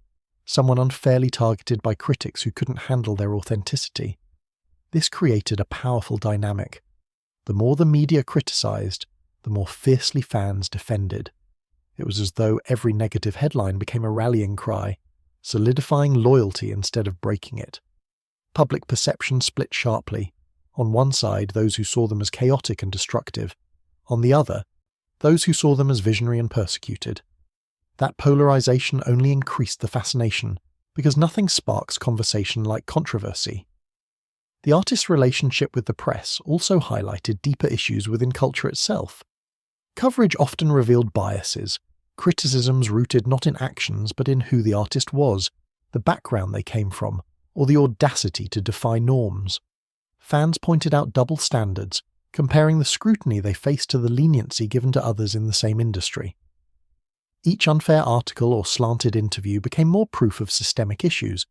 someone unfairly targeted by critics who couldn't handle their authenticity. This created a powerful dynamic. The more the media criticized, the more fiercely fans defended. It was as though every negative headline became a rallying cry, solidifying loyalty instead of breaking it. Public perception split sharply. On one side, those who saw them as chaotic and destructive. On the other, those who saw them as visionary and persecuted. That polarization only increased the fascination, because nothing sparks conversation like controversy. The artist's relationship with the press also highlighted deeper issues within culture itself. Coverage often revealed biases, criticisms rooted not in actions but in who the artist was, the background they came from, or the audacity to defy norms. Fans pointed out double standards, comparing the scrutiny they faced to the leniency given to others in the same industry. Each unfair article or slanted interview became more proof of systemic issues,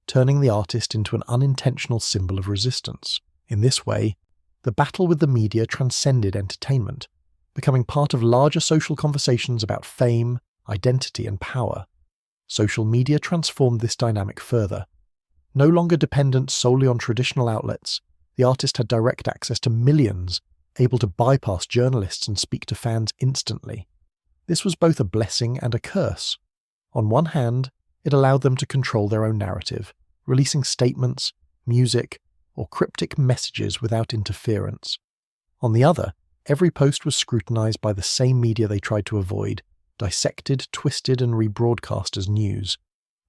turning the artist into an unintentional symbol of resistance. In this way, the battle with the media transcended entertainment, becoming part of larger social conversations about fame, identity, and power. Social media transformed this dynamic further. No longer dependent solely on traditional outlets, the artist had direct access to millions, able to bypass journalists and speak to fans instantly. This was both a blessing and a curse. On one hand, it allowed them to control their own narrative, releasing statements, music, or cryptic messages without interference. On the other, every post was scrutinized by the same media they tried to avoid, dissected, twisted, and rebroadcast as news.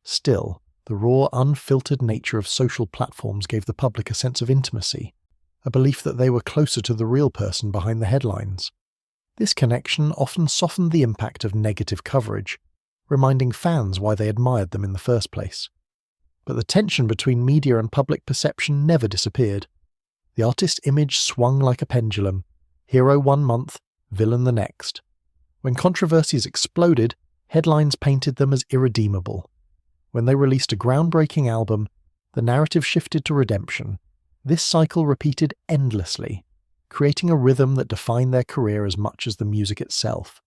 Still, the raw, unfiltered nature of social platforms gave the public a sense of intimacy, a belief that they were closer to the real person behind the headlines. This connection often softened the impact of negative coverage, reminding fans why they admired them in the first place. But the tension between media and public perception never disappeared. The artist's image swung like a pendulum, hero one month, villain the next. When controversies exploded, headlines painted them as irredeemable. When they released a groundbreaking album, the narrative shifted to redemption. This cycle repeated endlessly, creating a rhythm that defined their career as much as the music itself.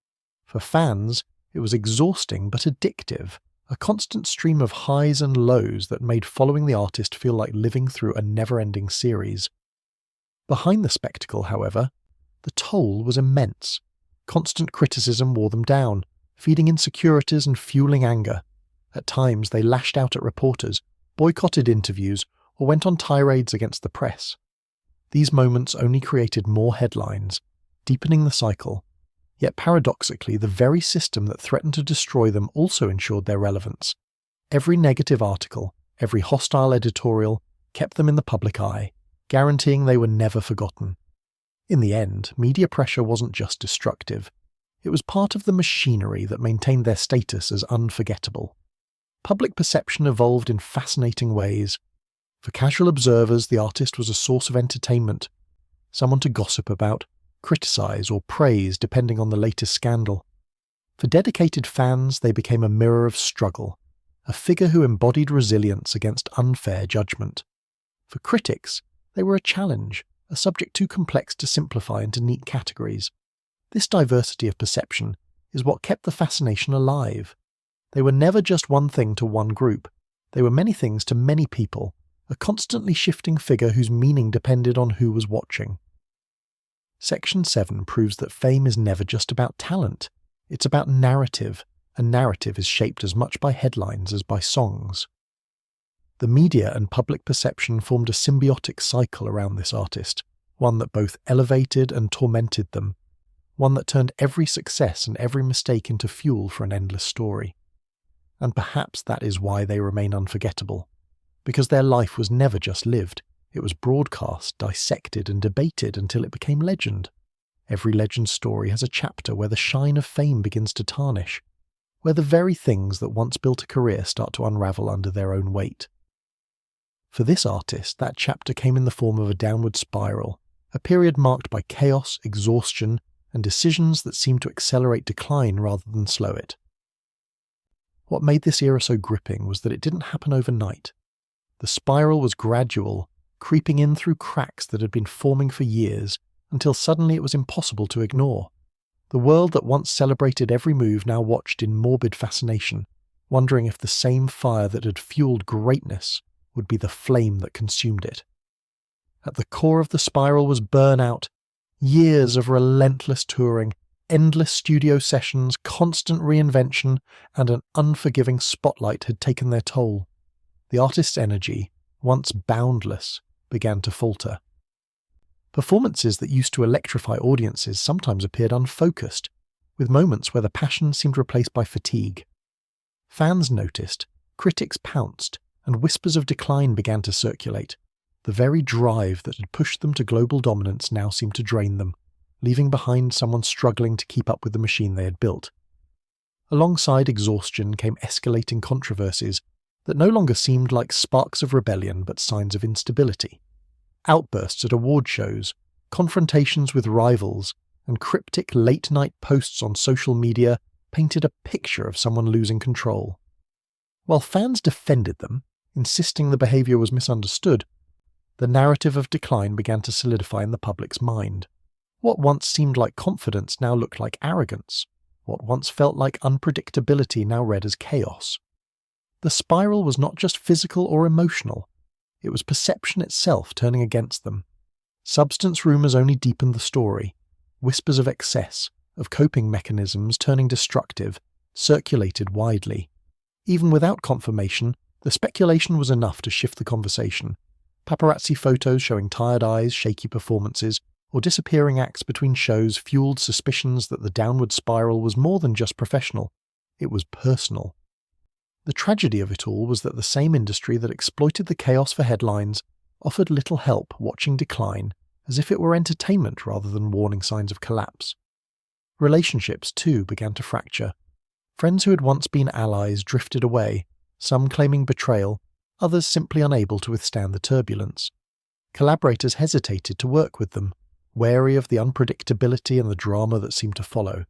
For fans, it was exhausting but addictive, a constant stream of highs and lows that made following the artist feel like living through a never-ending series. Behind the spectacle, however, the toll was immense. Constant criticism wore them down, feeding insecurities and fueling anger. At times, they lashed out at reporters, boycotted interviews, or went on tirades against the press. These moments only created more headlines, deepening the cycle. Yet paradoxically, the very system that threatened to destroy them also ensured their relevance. Every negative article, every hostile editorial, kept them in the public eye, guaranteeing they were never forgotten. In the end, media pressure wasn't just destructive. It was part of the machinery that maintained their status as unforgettable. Public perception evolved in fascinating ways. For casual observers, the artist was a source of entertainment, someone to gossip about, criticise or praise depending on the latest scandal. For dedicated fans, they became a mirror of struggle, a figure who embodied resilience against unfair judgment. For critics, they were a challenge, a subject too complex to simplify into neat categories. This diversity of perception is what kept the fascination alive. They were never just one thing to one group. They were many things to many people, a constantly shifting figure whose meaning depended on who was watching. Section 7 proves that fame is never just about talent. It's about narrative, and narrative is shaped as much by headlines as by songs. The media and public perception formed a symbiotic cycle around this artist, one that both elevated and tormented them, one that turned every success and every mistake into fuel for an endless story. And perhaps that is why they remain unforgettable. Because their life was never just lived, it was broadcast, dissected and debated until it became legend. Every legend story has a chapter where the shine of fame begins to tarnish, where the very things that once built a career start to unravel under their own weight. For this artist, that chapter came in the form of a downward spiral, a period marked by chaos, exhaustion, and decisions that seemed to accelerate decline rather than slow it. What made this era so gripping was that it didn't happen overnight. The spiral was gradual, creeping in through cracks that had been forming for years, until suddenly it was impossible to ignore. The world that once celebrated every move now watched in morbid fascination, wondering if the same fire that had fueled greatness would be the flame that consumed it. At the core of the spiral was burnout, years of relentless touring, endless studio sessions, constant reinvention, and an unforgiving spotlight had taken their toll. The artist's energy, once boundless, began to falter. Performances that used to electrify audiences sometimes appeared unfocused, with moments where the passion seemed replaced by fatigue. Fans noticed, critics pounced, and whispers of decline began to circulate. The very drive that had pushed them to global dominance now seemed to drain them, leaving behind someone struggling to keep up with the machine they had built. Alongside exhaustion came escalating controversies that no longer seemed like sparks of rebellion but signs of instability. Outbursts at award shows, confrontations with rivals, and cryptic late-night posts on social media painted a picture of someone losing control. While fans defended them, insisting the behaviour was misunderstood, the narrative of decline began to solidify in the public's mind. What once seemed like confidence now looked like arrogance. What once felt like unpredictability now read as chaos. The spiral was not just physical or emotional. It was perception itself turning against them. Substance rumours only deepened the story. Whispers of excess, of coping mechanisms turning destructive, circulated widely. Even without confirmation, the speculation was enough to shift the conversation. Paparazzi photos showing tired eyes, shaky performances, or disappearing acts between shows fueled suspicions that the downward spiral was more than just professional. It was personal. The tragedy of it all was that the same industry that exploited the chaos for headlines offered little help watching decline, as if it were entertainment rather than warning signs of collapse. Relationships, too, began to fracture. Friends who had once been allies drifted away, some claiming betrayal, others simply unable to withstand the turbulence. Collaborators hesitated to work with them, wary of the unpredictability and the drama that seemed to follow.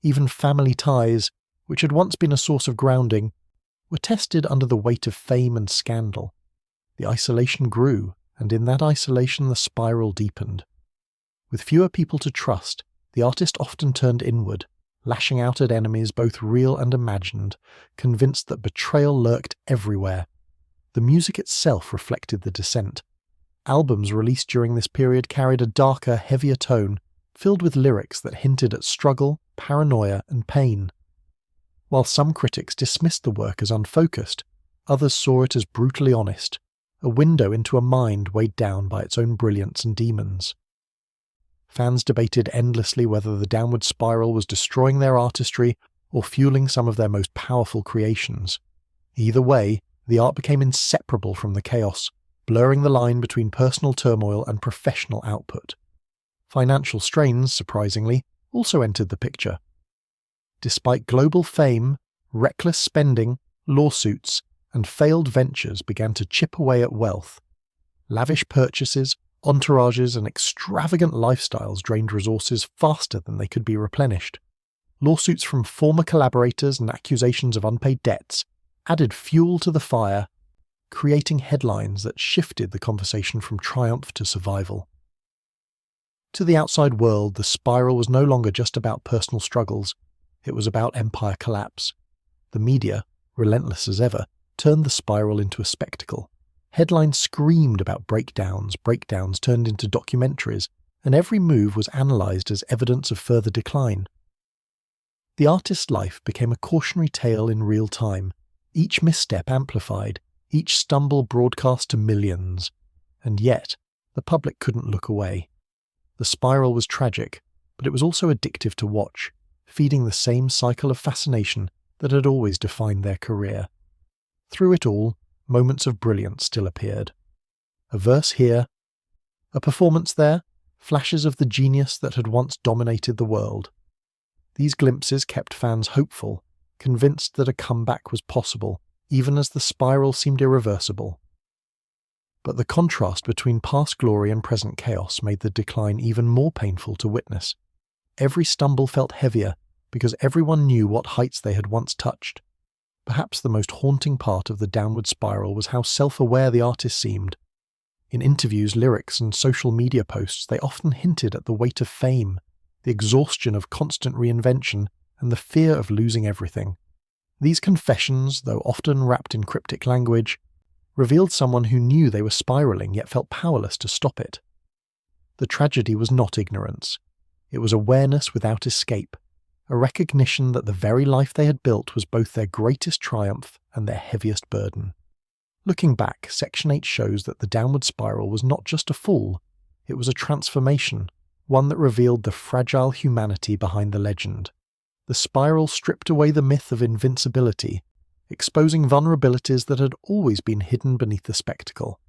Even family ties, which had once been a source of grounding, were tested under the weight of fame and scandal. The isolation grew, and in that isolation the spiral deepened. With fewer people to trust, the artist often turned inward, lashing out at enemies both real and imagined, convinced that betrayal lurked everywhere. The music itself reflected the descent. Albums released during this period carried a darker, heavier tone, filled with lyrics that hinted at struggle, paranoia, and pain. While some critics dismissed the work as unfocused, others saw it as brutally honest, a window into a mind weighed down by its own brilliance and demons. Fans debated endlessly whether the downward spiral was destroying their artistry or fueling some of their most powerful creations. Either way, the art became inseparable from the chaos, blurring the line between personal turmoil and professional output. Financial strains, surprisingly, also entered the picture. Despite global fame, reckless spending, lawsuits, and failed ventures began to chip away at wealth. Lavish purchases, Entourages and extravagant lifestyles drained resources faster than they could be replenished. Lawsuits from former collaborators and accusations of unpaid debts added fuel to the fire, creating headlines that shifted the conversation from triumph to survival. To the outside world, the spiral was no longer just about personal struggles, it was about empire collapse. The media, relentless as ever, turned the spiral into a spectacle. Headlines screamed about breakdowns turned into documentaries, and every move was analysed as evidence of further decline. The artist's life became a cautionary tale in real time, each misstep amplified, each stumble broadcast to millions. And yet, the public couldn't look away. The spiral was tragic, but it was also addictive to watch, feeding the same cycle of fascination that had always defined their career. Through it all, moments of brilliance still appeared. A verse here, a performance there, flashes of the genius that had once dominated the world. These glimpses kept fans hopeful, convinced that a comeback was possible, even as the spiral seemed irreversible. But the contrast between past glory and present chaos made the decline even more painful to witness. Every stumble felt heavier, because everyone knew what heights they had once touched. Perhaps the most haunting part of the downward spiral was how self-aware the artist seemed. In interviews, lyrics, and social media posts, they often hinted at the weight of fame, the exhaustion of constant reinvention, and the fear of losing everything. These confessions, though often wrapped in cryptic language, revealed someone who knew they were spiraling yet felt powerless to stop it. The tragedy was not ignorance. It was awareness without escape, a recognition that the very life they had built was both their greatest triumph and their heaviest burden. Looking back, Section 8 shows that the downward spiral was not just a fall, it was a transformation, one that revealed the fragile humanity behind the legend. The spiral stripped away the myth of invincibility, exposing vulnerabilities that had always been hidden beneath the spectacle.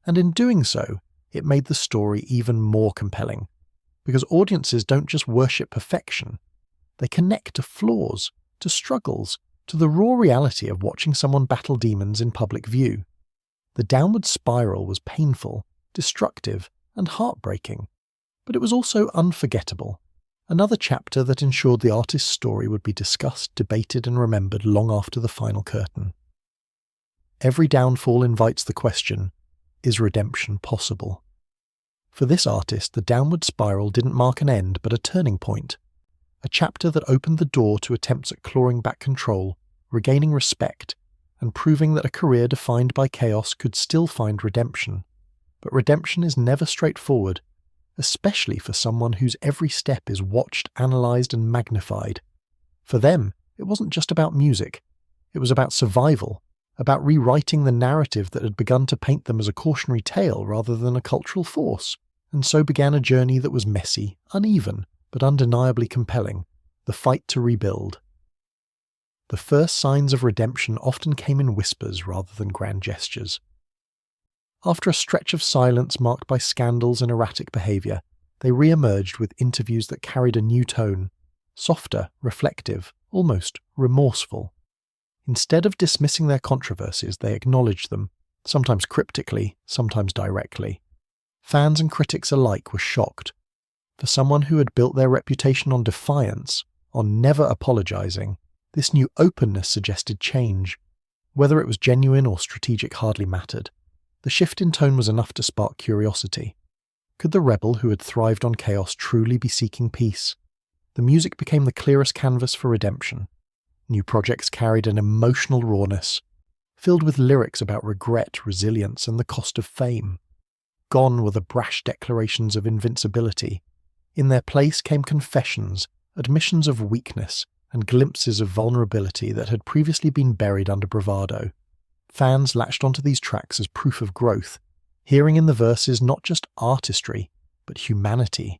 And in doing so, it made the story even more compelling, because audiences don't just worship perfection, they connect to flaws, to struggles, to the raw reality of watching someone battle demons in public view. The downward spiral was painful, destructive, and heartbreaking, but it was also unforgettable. Another chapter that ensured the artist's story would be discussed, debated, and remembered long after the final curtain. Every downfall invites the question, is redemption possible? For this artist, the downward spiral didn't mark an end but a turning point, a chapter that opened the door to attempts at clawing back control, regaining respect, and proving that a career defined by chaos could still find redemption. But redemption is never straightforward, especially for someone whose every step is watched, analysed, and magnified. For them, it wasn't just about music. It was about survival, about rewriting the narrative that had begun to paint them as a cautionary tale rather than a cultural force. And so began a journey that was messy, uneven, but undeniably compelling, the fight to rebuild. The first signs of redemption often came in whispers rather than grand gestures. After a stretch of silence marked by scandals and erratic behaviour, they re-emerged with interviews that carried a new tone, softer, reflective, almost remorseful. Instead of dismissing their controversies, they acknowledged them, sometimes cryptically, sometimes directly. Fans and critics alike were shocked. For someone who had built their reputation on defiance, on never apologising, this new openness suggested change. Whether it was genuine or strategic hardly mattered. The shift in tone was enough to spark curiosity. Could the rebel who had thrived on chaos truly be seeking peace? The music became the clearest canvas for redemption. New projects carried an emotional rawness, filled with lyrics about regret, resilience, and the cost of fame. Gone were the brash declarations of invincibility. In their place came confessions, admissions of weakness, and glimpses of vulnerability that had previously been buried under bravado. Fans latched onto these tracks as proof of growth, hearing in the verses not just artistry, but humanity.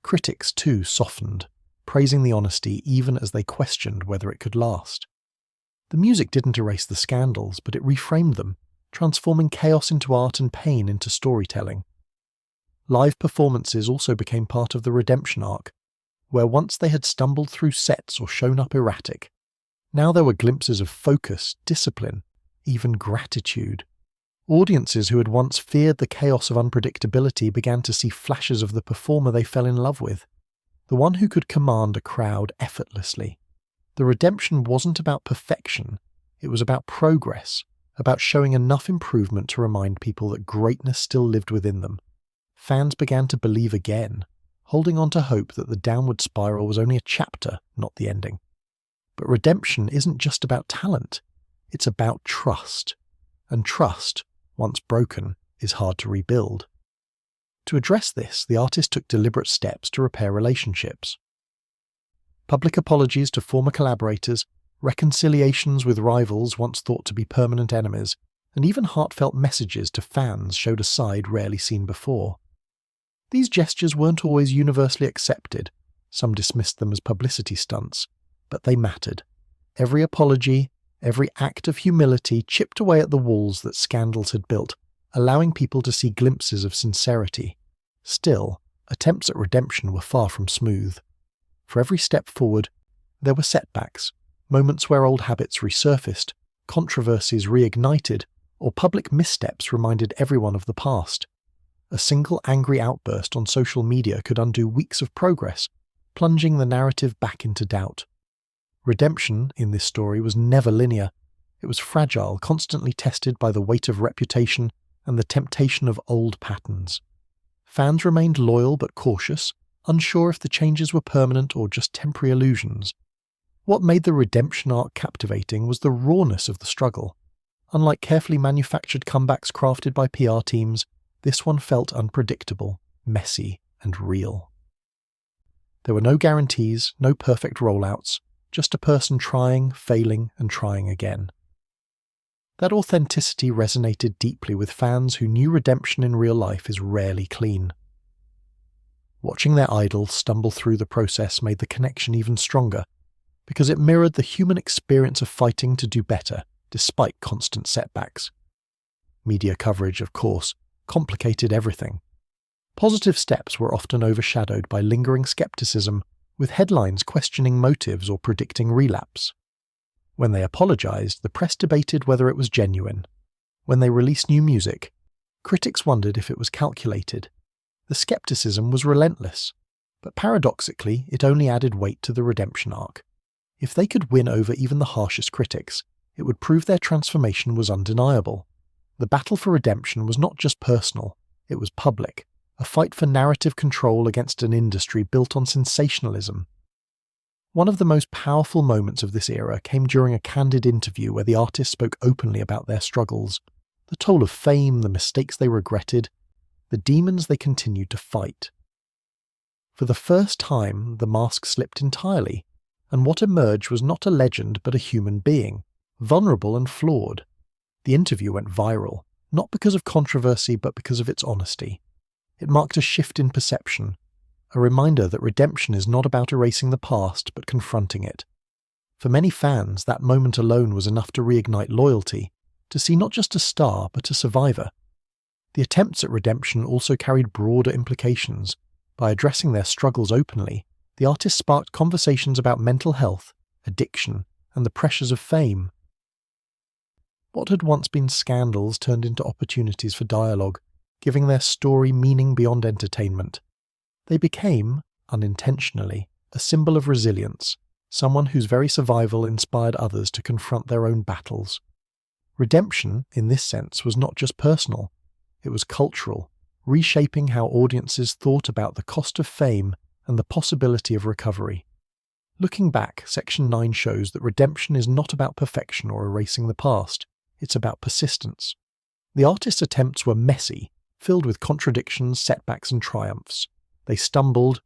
Critics, too, softened, praising the honesty even as they questioned whether it could last. The music didn't erase the scandals, but it reframed them, transforming chaos into art and pain into storytelling. Live performances also became part of the redemption arc, where once they had stumbled through sets or shown up erratic, now there were glimpses of focus, discipline, even gratitude. Audiences who had once feared the chaos of unpredictability began to see flashes of the performer they fell in love with, the one who could command a crowd effortlessly. The redemption wasn't about perfection, it was about progress, about showing enough improvement to remind people that greatness still lived within them. Fans began to believe again, holding on to hope that the downward spiral was only a chapter, not the ending. But redemption isn't just about talent, it's about trust. And trust, once broken, is hard to rebuild. To address this, the artist took deliberate steps to repair relationships. Public apologies to former collaborators, reconciliations with rivals once thought to be permanent enemies, and even heartfelt messages to fans showed a side rarely seen before. These gestures weren't always universally accepted. Some dismissed them as publicity stunts, but they mattered. Every apology, every act of humility chipped away at the walls that scandals had built, allowing people to see glimpses of sincerity. Still, attempts at redemption were far from smooth. For every step forward, there were setbacks, moments where old habits resurfaced, controversies reignited, or public missteps reminded everyone of the past. A single angry outburst on social media could undo weeks of progress, plunging the narrative back into doubt. Redemption, in this story, was never linear. It was fragile, constantly tested by the weight of reputation and the temptation of old patterns. Fans remained loyal but cautious, unsure if the changes were permanent or just temporary illusions. What made the redemption arc captivating was the rawness of the struggle. Unlike carefully manufactured comebacks crafted by PR teams, this one felt unpredictable, messy, and real. There were no guarantees, no perfect rollouts, just a person trying, failing, and trying again. That authenticity resonated deeply with fans who knew redemption in real life is rarely clean. Watching their idol stumble through the process made the connection even stronger, because it mirrored the human experience of fighting to do better, despite constant setbacks. Media coverage, of course, complicated everything. Positive steps were often overshadowed by lingering skepticism, with headlines questioning motives or predicting relapse. When they apologized, the press debated whether it was genuine. When they released new music, critics wondered if it was calculated. The skepticism was relentless, but paradoxically, it only added weight to the redemption arc. If they could win over even the harshest critics, it would prove their transformation was undeniable. The battle for redemption was not just personal, it was public, a fight for narrative control against an industry built on sensationalism. One of the most powerful moments of this era came during a candid interview where the artists spoke openly about their struggles, the toll of fame, the mistakes they regretted, the demons they continued to fight. For the first time, the mask slipped entirely, and what emerged was not a legend but a human being, vulnerable and flawed. The interview went viral, not because of controversy but because of its honesty. It marked a shift in perception, a reminder that redemption is not about erasing the past but confronting it. For many fans, that moment alone was enough to reignite loyalty, to see not just a star but a survivor. The attempts at redemption also carried broader implications. By addressing their struggles openly, the artists sparked conversations about mental health, addiction, and the pressures of fame. What had once been scandals turned into opportunities for dialogue, giving their story meaning beyond entertainment. They became, unintentionally, a symbol of resilience, someone whose very survival inspired others to confront their own battles. Redemption, in this sense, was not just personal, it was cultural, reshaping how audiences thought about the cost of fame and the possibility of recovery. Looking back, Section 9 shows that redemption is not about perfection or erasing the past, it's about persistence. The artists' attempts were messy, filled with contradictions, setbacks, and triumphs. They stumbled,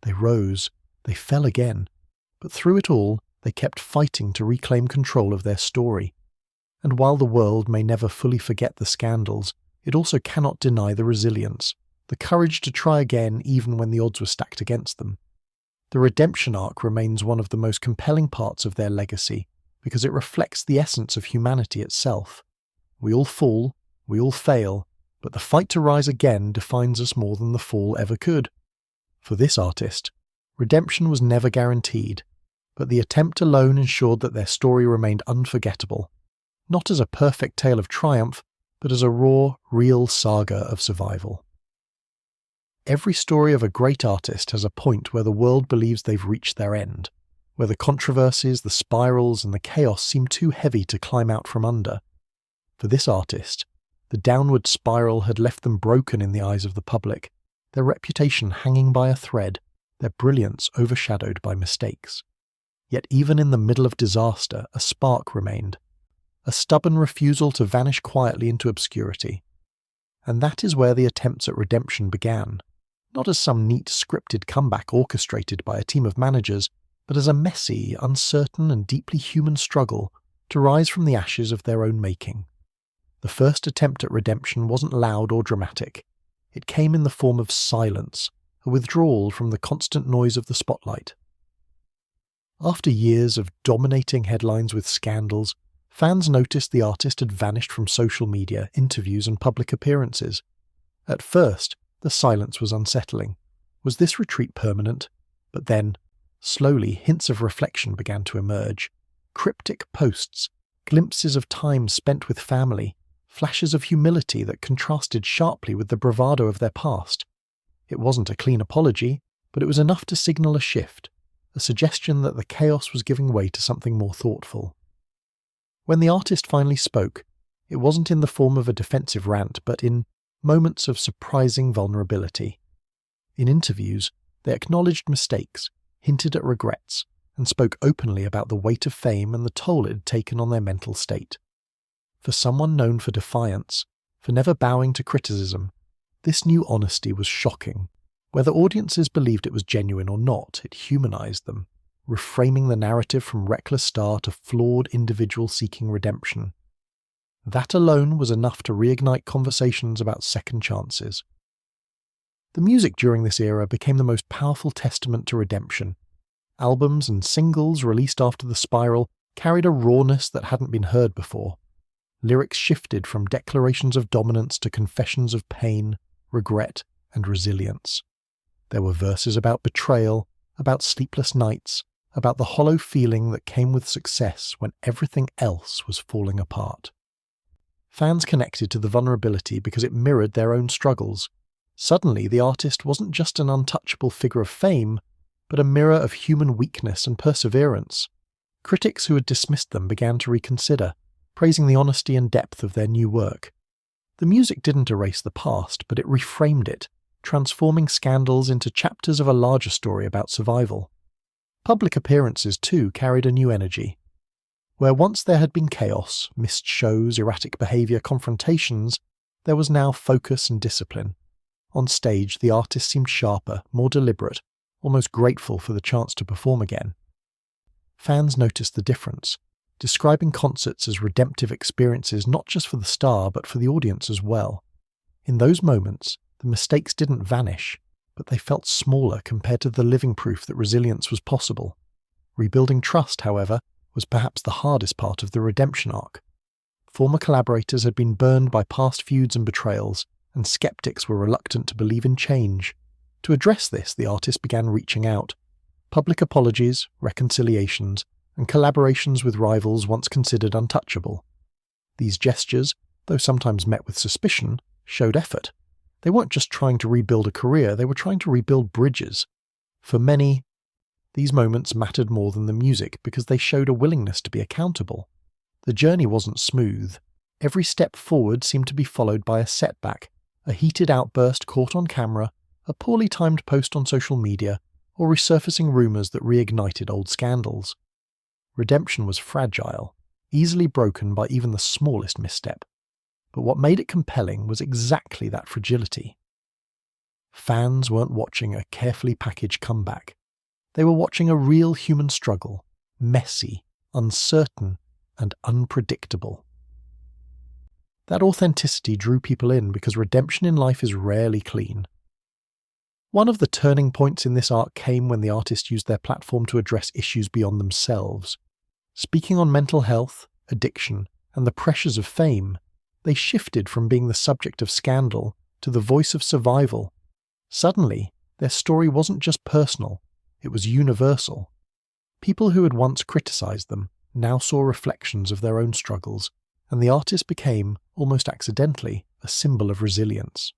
they rose, they fell again, but through it all, they kept fighting to reclaim control of their story. And while the world may never fully forget the scandals, it also cannot deny the resilience, the courage to try again even when the odds were stacked against them. The redemption arc remains one of the most compelling parts of their legacy, because it reflects the essence of humanity itself. We all fall, we all fail, but the fight to rise again defines us more than the fall ever could. For this artist, redemption was never guaranteed, but the attempt alone ensured that their story remained unforgettable, not as a perfect tale of triumph, but as a raw, real saga of survival. Every story of a great artist has a point where the world believes they've reached their end, where the controversies, the spirals, and the chaos seem too heavy to climb out from under. For this artist, the downward spiral had left them broken in the eyes of the public, their reputation hanging by a thread, their brilliance overshadowed by mistakes. Yet even in the middle of disaster, a spark remained, a stubborn refusal to vanish quietly into obscurity. And that is where the attempts at redemption began, not as some neat scripted comeback orchestrated by a team of managers, but as a messy, uncertain, and deeply human struggle to rise from the ashes of their own making. The first attempt at redemption wasn't loud or dramatic. It came in the form of silence, a withdrawal from the constant noise of the spotlight. After years of dominating headlines with scandals, fans noticed the artist had vanished from social media, interviews, and public appearances. At first, the silence was unsettling. Was this retreat permanent? But then, slowly, hints of reflection began to emerge. Cryptic posts, glimpses of time spent with family, flashes of humility that contrasted sharply with the bravado of their past. It wasn't a clean apology, but it was enough to signal a shift, a suggestion that the chaos was giving way to something more thoughtful. When the artist finally spoke, it wasn't in the form of a defensive rant, but in moments of surprising vulnerability. In interviews, they acknowledged mistakes, hinted at regrets, and spoke openly about the weight of fame and the toll it had taken on their mental state. For someone known for defiance, for never bowing to criticism, this new honesty was shocking. Whether audiences believed it was genuine or not, it humanized them, reframing the narrative from reckless star to flawed individual seeking redemption. That alone was enough to reignite conversations about second chances. The music during this era became the most powerful testament to redemption. Albums and singles released after the spiral carried a rawness that hadn't been heard before. Lyrics shifted from declarations of dominance to confessions of pain, regret, and resilience. There were verses about betrayal, about sleepless nights, about the hollow feeling that came with success when everything else was falling apart. Fans connected to the vulnerability because it mirrored their own struggles. Suddenly, the artist wasn't just an untouchable figure of fame, but a mirror of human weakness and perseverance. Critics who had dismissed them began to reconsider, praising the honesty and depth of their new work. The music didn't erase the past, but it reframed it, transforming scandals into chapters of a larger story about survival. Public appearances, too, carried a new energy. Where once there had been chaos, missed shows, erratic behaviour, confrontations, there was now focus and discipline. On stage, the artist seemed sharper, more deliberate, almost grateful for the chance to perform again. Fans noticed the difference, describing concerts as redemptive experiences not just for the star but for the audience as well. In those moments, the mistakes didn't vanish, but they felt smaller compared to the living proof that resilience was possible. Rebuilding trust, however, was perhaps the hardest part of the redemption arc. Former collaborators had been burned by past feuds and betrayals, and skeptics were reluctant to believe in change. To address this, the artist began reaching out. Public apologies, reconciliations, and collaborations with rivals once considered untouchable. These gestures, though sometimes met with suspicion, showed effort. They weren't just trying to rebuild a career, they were trying to rebuild bridges. For many, these moments mattered more than the music because they showed a willingness to be accountable. The journey wasn't smooth. Every step forward seemed to be followed by a setback, a heated outburst caught on camera, a poorly timed post on social media, or resurfacing rumours that reignited old scandals. Redemption was fragile, easily broken by even the smallest misstep. But what made it compelling was exactly that fragility. Fans weren't watching a carefully packaged comeback. They were watching a real human struggle, messy, uncertain, and unpredictable. That authenticity drew people in because redemption in life is rarely clean. One of the turning points in this arc came when the artist used their platform to address issues beyond themselves. Speaking on mental health, addiction, and the pressures of fame, they shifted from being the subject of scandal to the voice of survival. Suddenly, their story wasn't just personal, it was universal. People who had once criticized them now saw reflections of their own struggles, and the artist became almost accidentally, a symbol of resilience.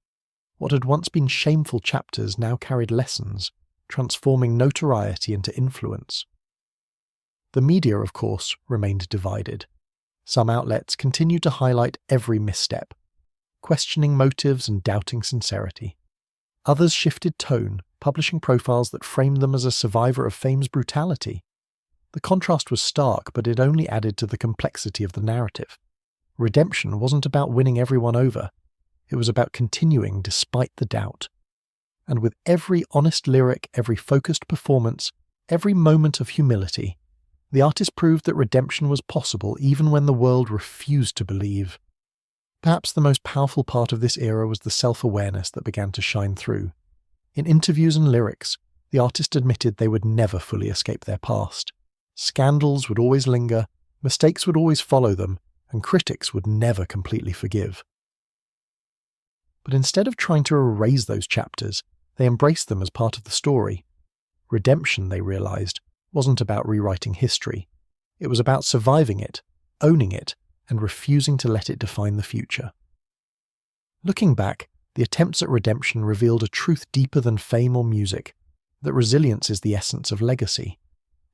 What had once been shameful chapters now carried lessons, transforming notoriety into influence. The media, of course, remained divided. Some outlets continued to highlight every misstep, questioning motives and doubting sincerity. Others shifted tone, publishing profiles that framed them as a survivor of fame's brutality. The contrast was stark, but it only added to the complexity of the narrative. Redemption wasn't about winning everyone over. It was about continuing despite the doubt. And with every honest lyric, every focused performance, every moment of humility, the artist proved that redemption was possible even when the world refused to believe. Perhaps the most powerful part of this era was the self-awareness that began to shine through. In interviews and lyrics, the artist admitted they would never fully escape their past. Scandals would always linger, mistakes would always follow them, and critics would never completely forgive. But instead of trying to erase those chapters, they embraced them as part of the story. Redemption, they realized, wasn't about rewriting history. It was about surviving it, owning it, and refusing to let it define the future. Looking back, the attempts at redemption revealed a truth deeper than fame or music, that resilience is the essence of legacy.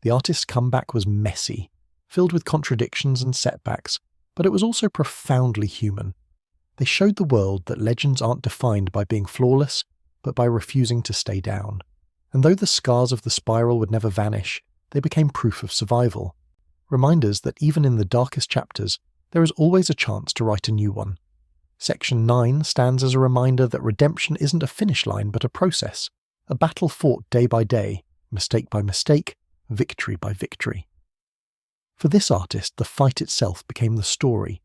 The artist's comeback was messy, filled with contradictions and setbacks, but it was also profoundly human. They showed the world that legends aren't defined by being flawless, but by refusing to stay down. And though the scars of the spiral would never vanish, they became proof of survival. Reminders that even in the darkest chapters, there is always a chance to write a new one. Section 9 stands as a reminder that redemption isn't a finish line but a process, a battle fought day by day, mistake by mistake, victory by victory. For this artist, the fight itself became the story,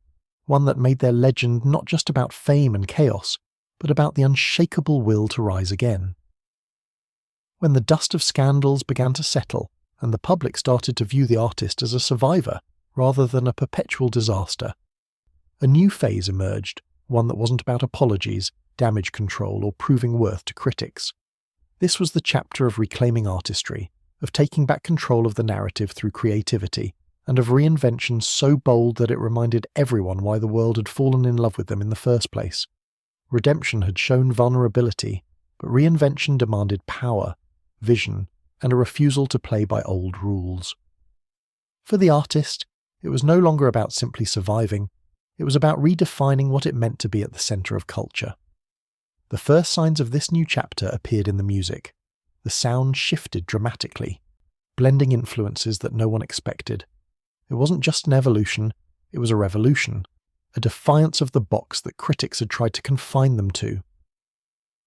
one that made their legend not just about fame and chaos, but about the unshakable will to rise again. When the dust of scandals began to settle, and the public started to view the artist as a survivor rather than a perpetual disaster, a new phase emerged, one that wasn't about apologies, damage control, or proving worth to critics. This was the chapter of reclaiming artistry, of taking back control of the narrative through creativity, and of reinvention so bold that it reminded everyone why the world had fallen in love with them in the first place. Redemption had shown vulnerability, but reinvention demanded power, vision, and a refusal to play by old rules. For the artist, it was no longer about simply surviving, it was about redefining what it meant to be at the centre of culture. The first signs of this new chapter appeared in the music. The sound shifted dramatically, blending influences that no one expected. It wasn't just an evolution, it was a revolution, a defiance of the box that critics had tried to confine them to.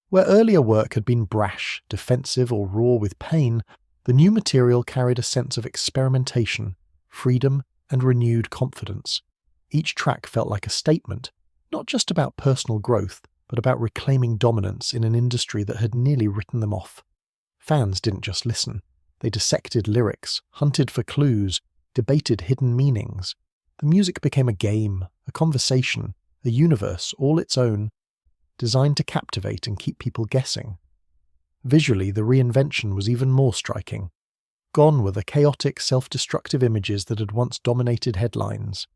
Where earlier work had been brash, defensive, or raw with pain, the new material carried a sense of experimentation, freedom, and renewed confidence. Each track felt like a statement, not just about personal growth, but about reclaiming dominance in an industry that had nearly written them off. Fans didn't just listen. They dissected lyrics, hunted for clues, debated hidden meanings. The music became a game, a conversation, a universe all its own, designed to captivate and keep people guessing. Visually, the reinvention was even more striking. Gone were the chaotic, self-destructive images that had once dominated headlines.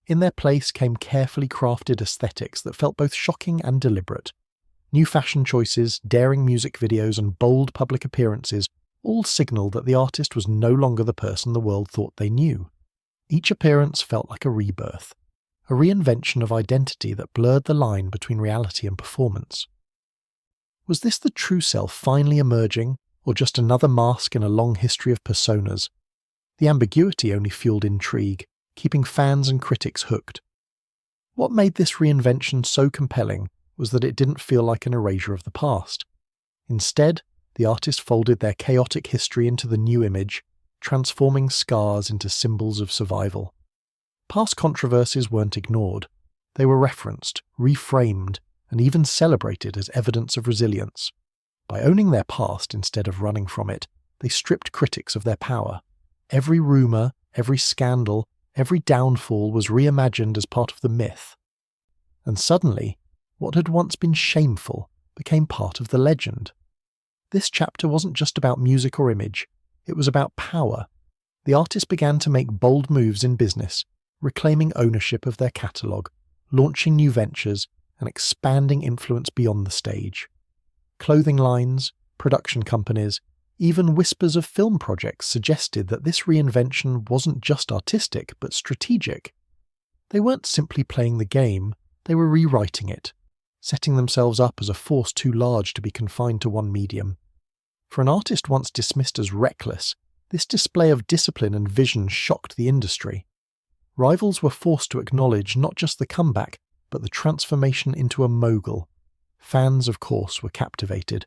In their place came carefully crafted aesthetics that felt both shocking and deliberate. New fashion choices, daring music videos, and bold public appearances all signalled that the artist was no longer the person the world thought they knew. Each appearance felt like a rebirth, a reinvention of identity that blurred the line between reality and performance. Was this the true self finally emerging, or just another mask in a long history of personas? The ambiguity only fueled intrigue, keeping fans and critics hooked. What made this reinvention so compelling was that it didn't feel like an erasure of the past. Instead, the artist folded their chaotic history into the new image, transforming scars into symbols of survival. Past controversies weren't ignored. They were referenced, reframed, and even celebrated as evidence of resilience. By owning their past instead of running from it, they stripped critics of their power. Every rumour, every scandal, every downfall was reimagined as part of the myth. And suddenly, what had once been shameful became part of the legend. This chapter wasn't just about music or image, it was about power. The artist began to make bold moves in business, reclaiming ownership of their catalogue, launching new ventures and expanding influence beyond the stage. Clothing lines, production companies, even whispers of film projects suggested that this reinvention wasn't just artistic but strategic. They weren't simply playing the game, they were rewriting it, setting themselves up as a force too large to be confined to one medium. For an artist once dismissed as reckless, this display of discipline and vision shocked the industry. Rivals were forced to acknowledge not just the comeback, but the transformation into a mogul. Fans, of course, were captivated.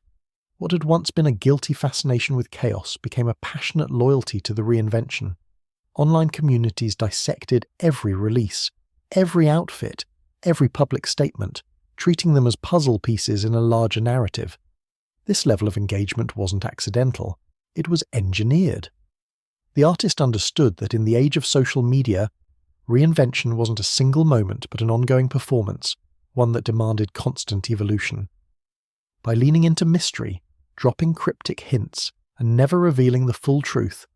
What had once been a guilty fascination with chaos became a passionate loyalty to the reinvention. Online communities dissected every release, every outfit, every public statement, treating them as puzzle pieces in a larger narrative. This level of engagement wasn't accidental, it was engineered. The artist understood that in the age of social media, reinvention wasn't a single moment but an ongoing performance, one that demanded constant evolution. By leaning into mystery, dropping cryptic hints, and never revealing the full truth,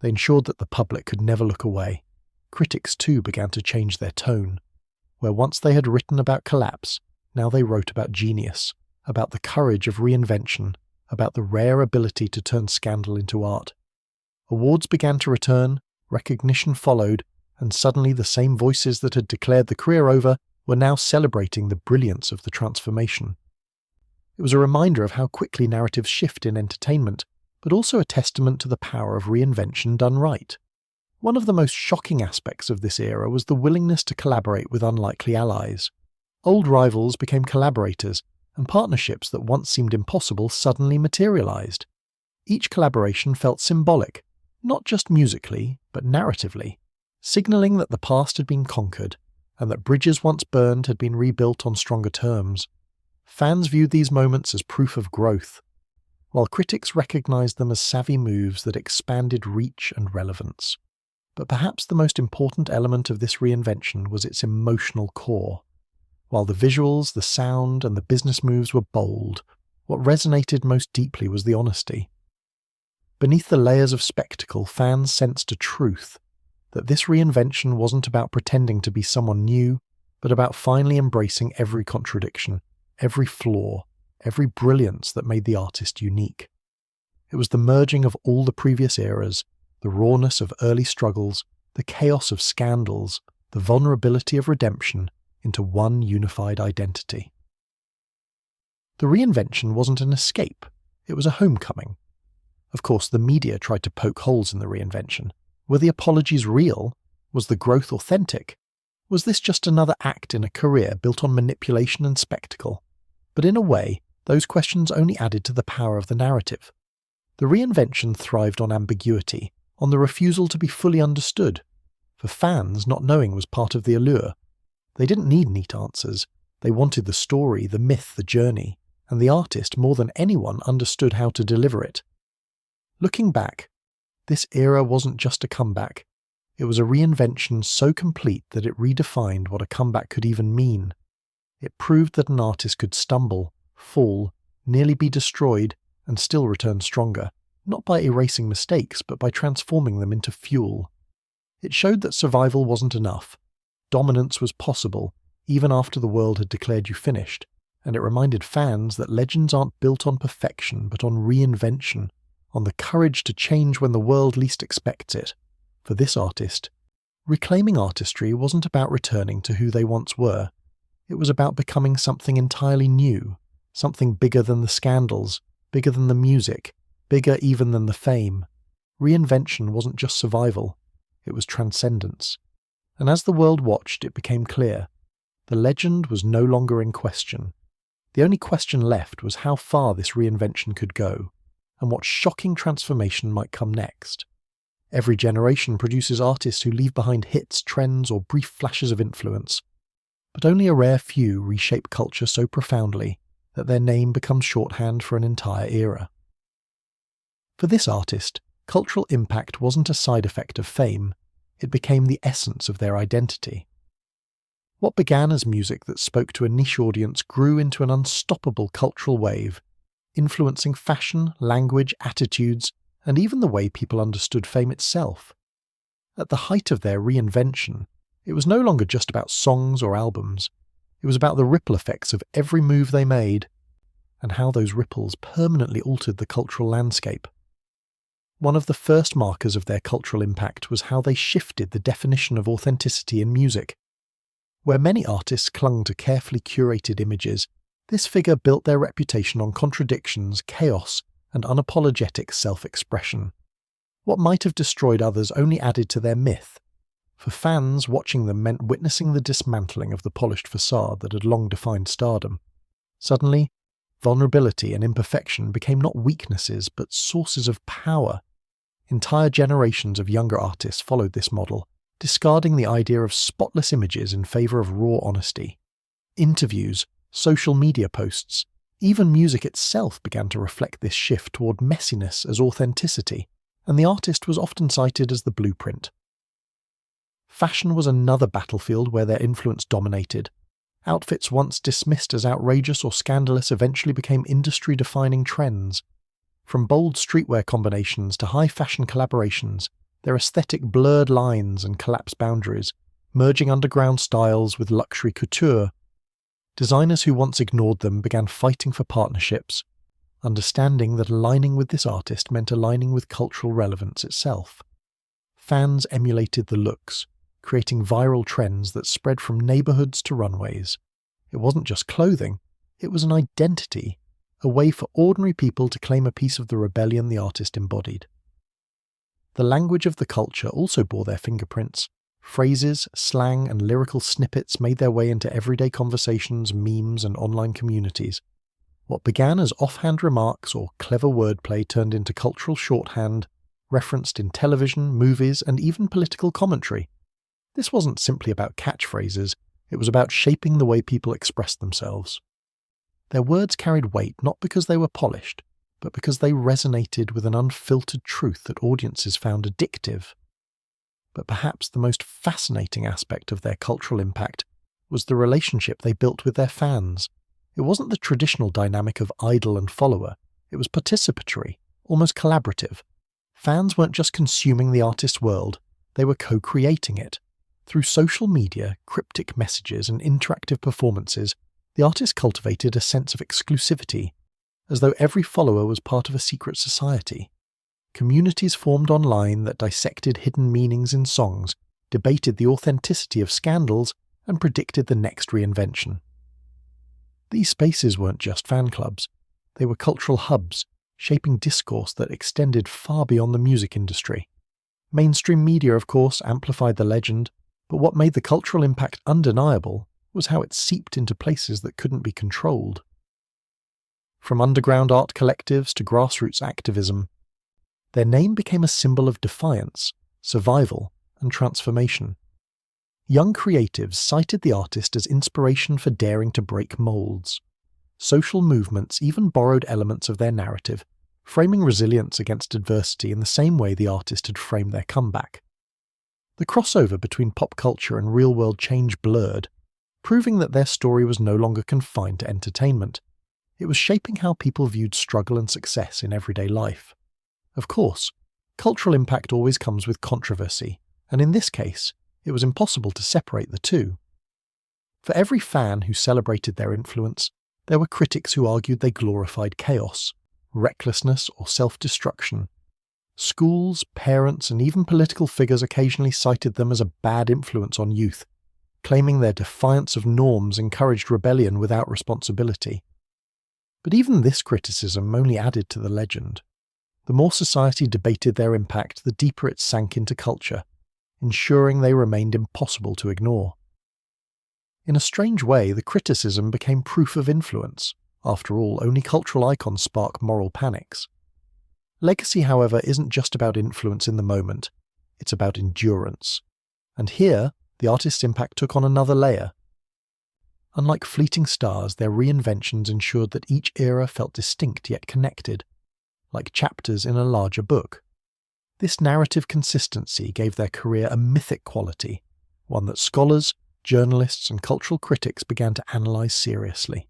they ensured that the public could never look away. Critics too began to change their tone. Where once they had written about collapse, now they wrote about genius, about the courage of reinvention, about the rare ability to turn scandal into art. Awards began to return, recognition followed, and suddenly the same voices that had declared the career over were now celebrating the brilliance of the transformation. It was a reminder of how quickly narratives shift in entertainment, but also a testament to the power of reinvention done right. One of the most shocking aspects of this era was the willingness to collaborate with unlikely allies. Old rivals became collaborators, and partnerships that once seemed impossible suddenly materialized. Each collaboration felt symbolic, not just musically, but narratively, signaling that the past had been conquered, and that bridges once burned had been rebuilt on stronger terms. Fans viewed these moments as proof of growth, while critics recognized them as savvy moves that expanded reach and relevance. But perhaps the most important element of this reinvention was its emotional core. While the visuals, the sound, and the business moves were bold, what resonated most deeply was the honesty. Beneath the layers of spectacle, fans sensed a truth, that this reinvention wasn't about pretending to be someone new, but about finally embracing every contradiction, every flaw, every brilliance that made the artist unique. It was the merging of all the previous eras, the rawness of early struggles, the chaos of scandals, the vulnerability of redemption, into one unified identity. The reinvention wasn't an escape, it was a homecoming. Of course, the media tried to poke holes in the reinvention. Were the apologies real? Was the growth authentic? Was this just another act in a career built on manipulation and spectacle? But in a way, those questions only added to the power of the narrative. The reinvention thrived on ambiguity, on the refusal to be fully understood. For fans, not knowing was part of the allure. They didn't need neat answers. They wanted the story, the myth, the journey, and the artist more than anyone understood how to deliver it. Looking back, this era wasn't just a comeback. It was a reinvention so complete that it redefined what a comeback could even mean. It proved that an artist could stumble, fall, nearly be destroyed, and still return stronger, not by erasing mistakes, but by transforming them into fuel. It showed that survival wasn't enough. Dominance was possible, even after the world had declared you finished, and it reminded fans that legends aren't built on perfection, but on reinvention, on the courage to change when the world least expects it. For this artist, reclaiming artistry wasn't about returning to who they once were. It was about becoming something entirely new, something bigger than the scandals, bigger than the music, bigger even than the fame. Reinvention wasn't just survival, it was transcendence. And as the world watched, it became clear. The legend was no longer in question. The only question left was how far this reinvention could go, and what shocking transformation might come next. Every generation produces artists who leave behind hits, trends, or brief flashes of influence. But only a rare few reshape culture so profoundly that their name becomes shorthand for an entire era. For this artist, cultural impact wasn't a side effect of fame, it became the essence of their identity. What began as music that spoke to a niche audience grew into an unstoppable cultural wave, influencing fashion, language, attitudes, and even the way people understood fame itself. At the height of their reinvention, It was no longer just about songs or albums. It was about the ripple effects of every move they made, and how those ripples permanently altered the cultural landscape. One of the first markers of their cultural impact was how they shifted the definition of authenticity in music. Where many artists clung to carefully curated images, this figure built their reputation on contradictions, chaos, and unapologetic self-expression. What might have destroyed others only added to their myth. For fans, watching them meant witnessing the dismantling of the polished facade that had long defined stardom. Suddenly, vulnerability and imperfection became not weaknesses but sources of power. Entire generations of younger artists followed this model, discarding the idea of spotless images in favour of raw honesty. Interviews, social media posts, even music itself began to reflect this shift toward messiness as authenticity, and the artist was often cited as the blueprint. Fashion was another battlefield where their influence dominated. Outfits once dismissed as outrageous or scandalous eventually became industry-defining trends. From bold streetwear combinations to high-fashion collaborations, their aesthetic blurred lines and collapsed boundaries, merging underground styles with luxury couture. Designers who once ignored them began fighting for partnerships, understanding that aligning with this artist meant aligning with cultural relevance itself. Fans emulated the looks, creating viral trends that spread from neighborhoods to runways. It wasn't just clothing, it was an identity, a way for ordinary people to claim a piece of the rebellion the artist embodied. The language of the culture also bore their fingerprints. Phrases, slang, and lyrical snippets made their way into everyday conversations, memes, and online communities. What began as offhand remarks or clever wordplay turned into cultural shorthand, referenced in television, movies, and even political commentary. This wasn't simply about catchphrases, it was about shaping the way people expressed themselves. Their words carried weight not because they were polished, but because they resonated with an unfiltered truth that audiences found addictive. But perhaps the most fascinating aspect of their cultural impact was the relationship they built with their fans. It wasn't the traditional dynamic of idol and follower, it was participatory, almost collaborative. Fans weren't just consuming the artist's world, they were co-creating it. Through social media, cryptic messages, and interactive performances, the artist cultivated a sense of exclusivity, as though every follower was part of a secret society. Communities formed online that dissected hidden meanings in songs, debated the authenticity of scandals, and predicted the next reinvention. These spaces weren't just fan clubs, they were cultural hubs, shaping discourse that extended far beyond the music industry. Mainstream media, of course, amplified the legend, but what made the cultural impact undeniable was how it seeped into places that couldn't be controlled. From underground art collectives to grassroots activism, their name became a symbol of defiance, survival, and transformation. Young creatives cited the artist as inspiration for daring to break molds. Social movements even borrowed elements of their narrative, framing resilience against adversity in the same way the artist had framed their comeback. The crossover between pop culture and real-world change blurred, proving that their story was no longer confined to entertainment. It was shaping how people viewed struggle and success in everyday life. Of course, cultural impact always comes with controversy, and in this case, it was impossible to separate the two. For every fan who celebrated their influence, there were critics who argued they glorified chaos, recklessness, or self-destruction. Schools, parents, and even political figures occasionally cited them as a bad influence on youth, claiming their defiance of norms encouraged rebellion without responsibility. But even this criticism only added to the legend. The more society debated their impact, the deeper it sank into culture, ensuring they remained impossible to ignore. In a strange way, the criticism became proof of influence. After all, only cultural icons spark moral panics. Legacy, however, isn't just about influence in the moment, it's about endurance. And here, the artist's impact took on another layer. Unlike fleeting stars, their reinventions ensured that each era felt distinct yet connected, like chapters in a larger book. This narrative consistency gave their career a mythic quality, one that scholars, journalists, and cultural critics began to analyse seriously.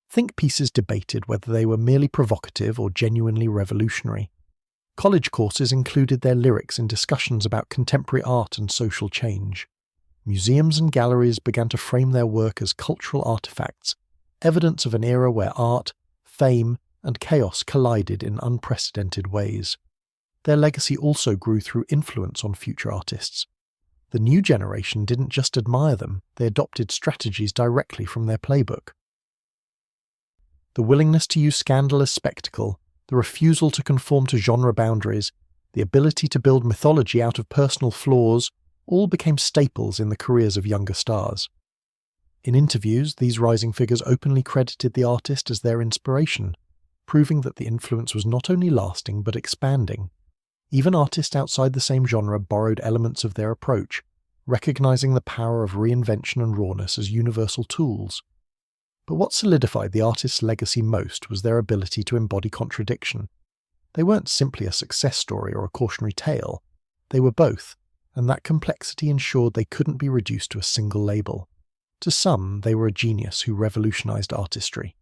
Think pieces debated whether they were merely provocative or genuinely revolutionary. College courses included their lyrics in discussions about contemporary art and social change. museums and galleries began to frame their work as cultural artifacts, evidence of an era where art, fame, and chaos collided in unprecedented ways. Their legacy also grew through influence on future artists. The new generation didn't just admire them, they adopted strategies directly from their playbook. The willingness to use scandal as spectacle, the refusal to conform to genre boundaries, the ability to build mythology out of personal flaws, all became staples in the careers of younger stars. In interviews, these rising figures openly credited the artist as their inspiration, proving that the influence was not only lasting but expanding. Even artists outside the same genre borrowed elements of their approach, recognizing the power of reinvention and rawness as universal tools. But what solidified the artist's legacy most was their ability to embody contradiction. They weren't simply a success story or a cautionary tale, they were both, and that complexity ensured they couldn't be reduced to a single label. To some, they were a genius who revolutionized artistry.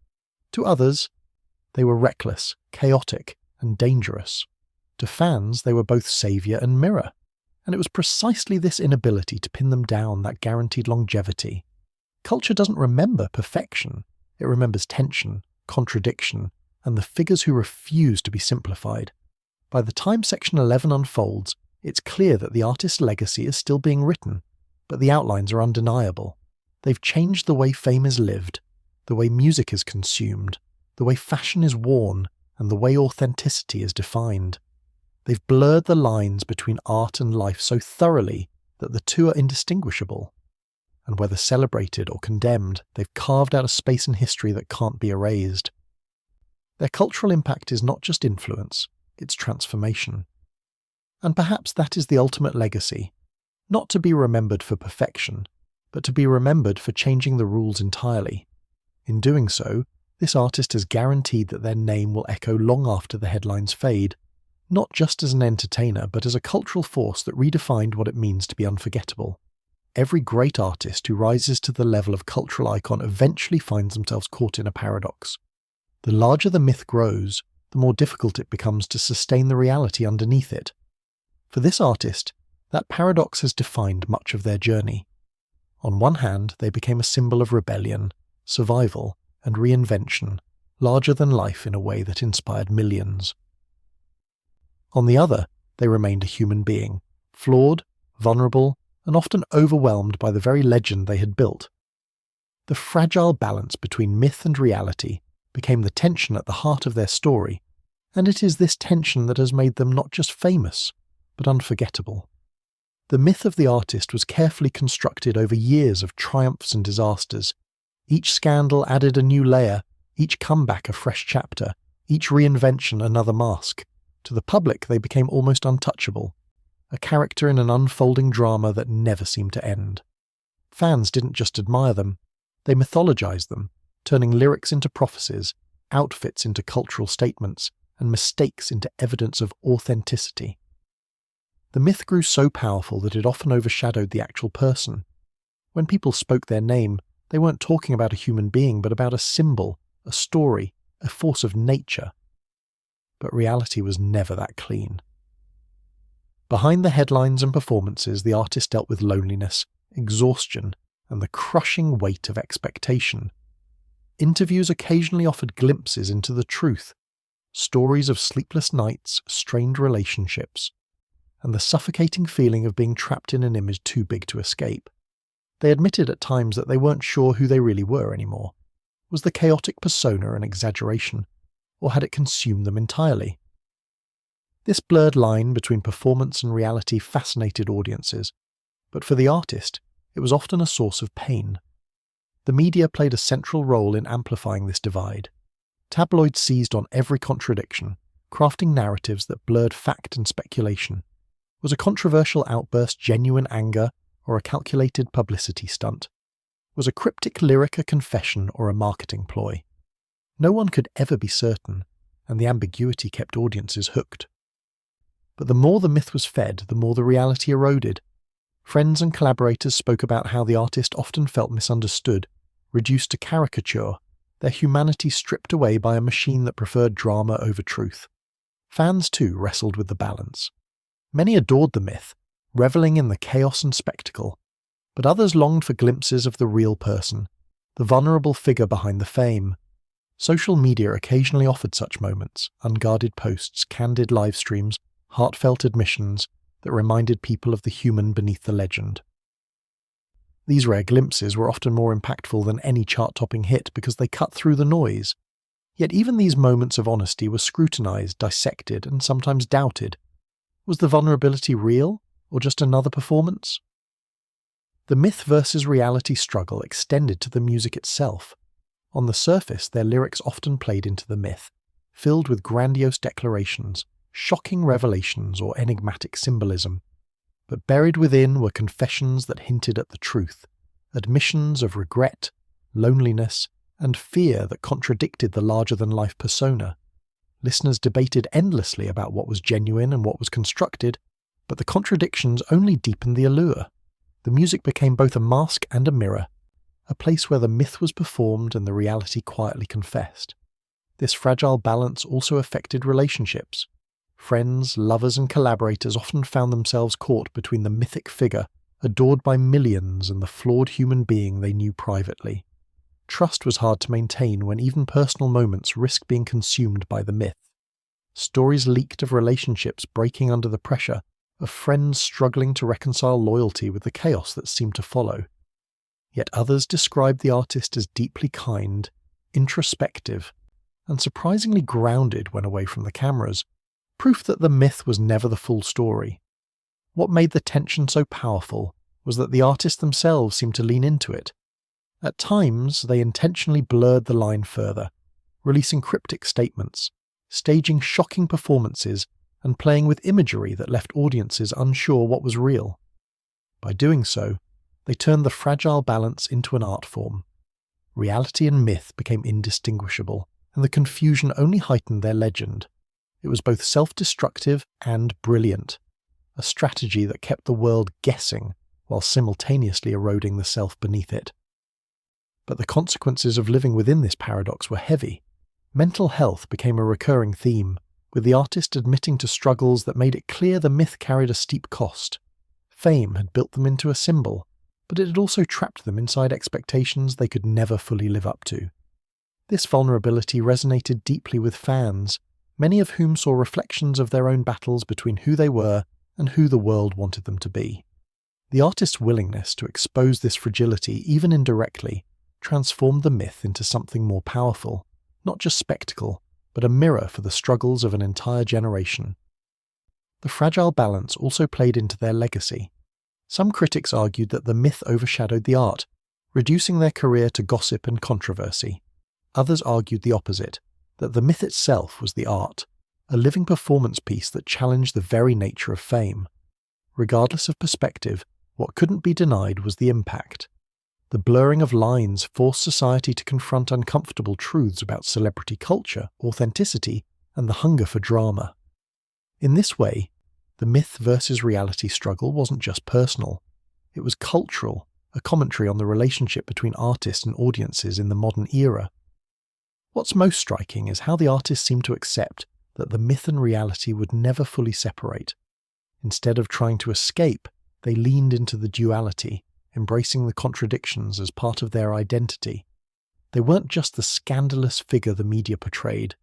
To others, they were reckless, chaotic, and dangerous. To fans, they were both savior and mirror, and it was precisely this inability to pin them down that guaranteed longevity. Culture doesn't remember perfection, it remembers tension, contradiction, and the figures who refuse to be simplified. By the time Section 11 unfolds, it's clear that the artist's legacy is still being written, but the outlines are undeniable. They've changed the way fame is lived, the way music is consumed, the way fashion is worn, and the way authenticity is defined. They've blurred the lines between art and life so thoroughly that the two are indistinguishable. And whether celebrated or condemned, they've carved out a space in history that can't be erased. Their cultural impact is not just influence, it's transformation. And perhaps that is the ultimate legacy, not to be remembered for perfection, but to be remembered for changing the rules entirely. In doing so, this artist has guaranteed that their name will echo long after the headlines fade, not just as an entertainer, but as a cultural force that redefined what it means to be unforgettable. Every great artist who rises to the level of cultural icon eventually finds themselves caught in a paradox. The larger the myth grows, the more difficult it becomes to sustain the reality underneath it. For this artist, that paradox has defined much of their journey. On one hand, they became a symbol of rebellion, survival, and reinvention, larger than life in a way that inspired millions. On the other, they remained a human being, flawed, vulnerable, and often overwhelmed by the very legend they had built. The fragile balance between myth and reality became the tension at the heart of their story, and it is this tension that has made them not just famous, but unforgettable. The myth of the artist was carefully constructed over years of triumphs and disasters. Each scandal added a new layer, each comeback a fresh chapter, each reinvention another mask. To the public, they became almost untouchable, a character in an unfolding drama that never seemed to end. Fans didn't just admire them, they mythologized them, turning lyrics into prophecies, outfits into cultural statements, and mistakes into evidence of authenticity. The myth grew so powerful that it often overshadowed the actual person. When people spoke their name, they weren't talking about a human being, but about a symbol, a story, a force of nature. But reality was never that clean. Behind the headlines and performances, the artist dealt with loneliness, exhaustion, and the crushing weight of expectation. Interviews occasionally offered glimpses into the truth, stories of sleepless nights, strained relationships, and the suffocating feeling of being trapped in an image too big to escape. They admitted at times that they weren't sure who they really were anymore. Was the chaotic persona an exaggeration, or had it consumed them entirely? This blurred line between performance and reality fascinated audiences, but for the artist, it was often a source of pain. The media played a central role in amplifying this divide. Tabloids seized on every contradiction, crafting narratives that blurred fact and speculation. Was a controversial outburst genuine anger or a calculated publicity stunt? Was a cryptic lyric a confession or a marketing ploy? No one could ever be certain, and the ambiguity kept audiences hooked. But the more the myth was fed, the more the reality eroded. Friends and collaborators spoke about how the artist often felt misunderstood, reduced to caricature, their humanity stripped away by a machine that preferred drama over truth. Fans too wrestled with the balance. Many adored the myth, reveling in the chaos and spectacle. but others longed for glimpses of the real person, the vulnerable figure behind the fame. Social media occasionally offered such moments, unguarded posts, candid live streams, heartfelt admissions that reminded people of the human beneath the legend. These rare glimpses were often more impactful than any chart-topping hit because they cut through the noise. Yet even these moments of honesty were scrutinized, dissected, and sometimes doubted. Was the vulnerability real, or just another performance? The myth versus reality struggle extended to the music itself. On the surface, their lyrics often played into the myth, filled with grandiose declarations, shocking revelations, or enigmatic symbolism. But buried within were confessions that hinted at the truth, admissions of regret, loneliness, and fear that contradicted the larger-than-life persona. Listeners debated endlessly about what was genuine and what was constructed, but the contradictions only deepened the allure. The music became both a mask and a mirror, a place where the myth was performed and the reality quietly confessed. This fragile balance also affected relationships. Friends, lovers, and collaborators often found themselves caught between the mythic figure, adored by millions, and the flawed human being they knew privately. Trust was hard to maintain when even personal moments risked being consumed by the myth. Stories leaked of relationships breaking under the pressure, of friends struggling to reconcile loyalty with the chaos that seemed to follow. Yet others described the artist as deeply kind, introspective, and surprisingly grounded when away from the cameras, proof that the myth was never the full story. What made the tension so powerful was that the artists themselves seemed to lean into it. At times, they intentionally blurred the line further, releasing cryptic statements, staging shocking performances, and playing with imagery that left audiences unsure what was real. By doing so, they turned the fragile balance into an art form. Reality and myth became indistinguishable, and the confusion only heightened their legend. It was both self-destructive and brilliant, a strategy that kept the world guessing while simultaneously eroding the self beneath it. But the consequences of living within this paradox were heavy. Mental health became a recurring theme, with the artist admitting to struggles that made it clear the myth carried a steep cost. Fame had built them into a symbol, but it had also trapped them inside expectations they could never fully live up to. This vulnerability resonated deeply with fans, many of whom saw reflections of their own battles between who they were and who the world wanted them to be. The artist's willingness to expose this fragility, even indirectly, transformed the myth into something more powerful, not just spectacle, but a mirror for the struggles of an entire generation. The fragile balance also played into their legacy. Some critics argued that the myth overshadowed the art, reducing their career to gossip and controversy. Others argued the opposite, that the myth itself was the art, a living performance piece that challenged the very nature of fame. Regardless of perspective, what couldn't be denied was the impact. The blurring of lines forced society to confront uncomfortable truths about celebrity culture, authenticity, and the hunger for drama. In this way, the myth versus reality struggle wasn't just personal. It was cultural, a commentary on the relationship between artists and audiences in the modern era. What's most striking is how the artists seemed to accept that the myth and reality would never fully separate. Instead of trying to escape, they leaned into the duality, embracing the contradictions as part of their identity. They weren't just the scandalous figure the media portrayed,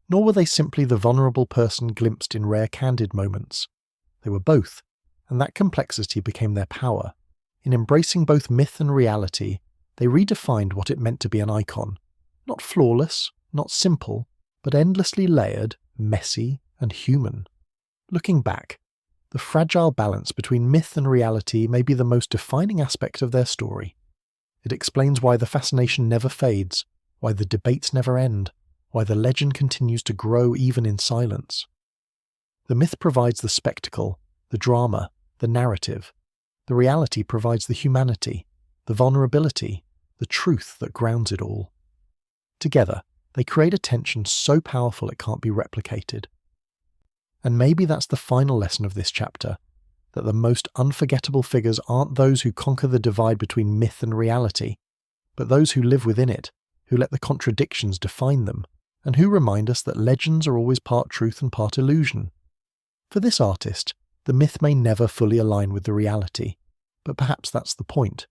nor were they simply the vulnerable person glimpsed in rare candid moments. They were both, and that complexity became their power. In embracing both myth and reality, they redefined what it meant to be an icon. Not flawless, not simple, but endlessly layered, messy, and human. Looking back, the fragile balance between myth and reality may be the most defining aspect of their story. It explains why the fascination never fades, why the debates never end, why the legend continues to grow even in silence. The myth provides the spectacle, the drama, the narrative. The reality provides the humanity, the vulnerability, the truth that grounds it all. Together, they create a tension so powerful it can't be replicated. And maybe that's the final lesson of this chapter, that the most unforgettable figures aren't those who conquer the divide between myth and reality, but those who live within it, who let the contradictions define them, and who remind us that legends are always part truth and part illusion. For this artist, the myth may never fully align with the reality, But perhaps that's the point.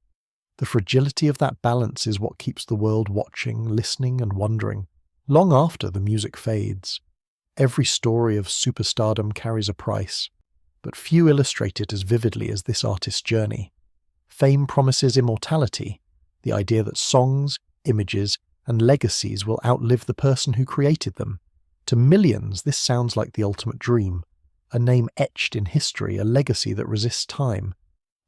The fragility of that balance is what keeps the world watching, listening, and wondering, long after the music fades. Every story of superstardom carries a price, but few illustrate it as vividly as this artist's journey. Fame promises immortality, the idea that songs, images, and legacies will outlive the person who created them. To millions, this sounds like the ultimate dream, a name etched in history, a legacy that resists time.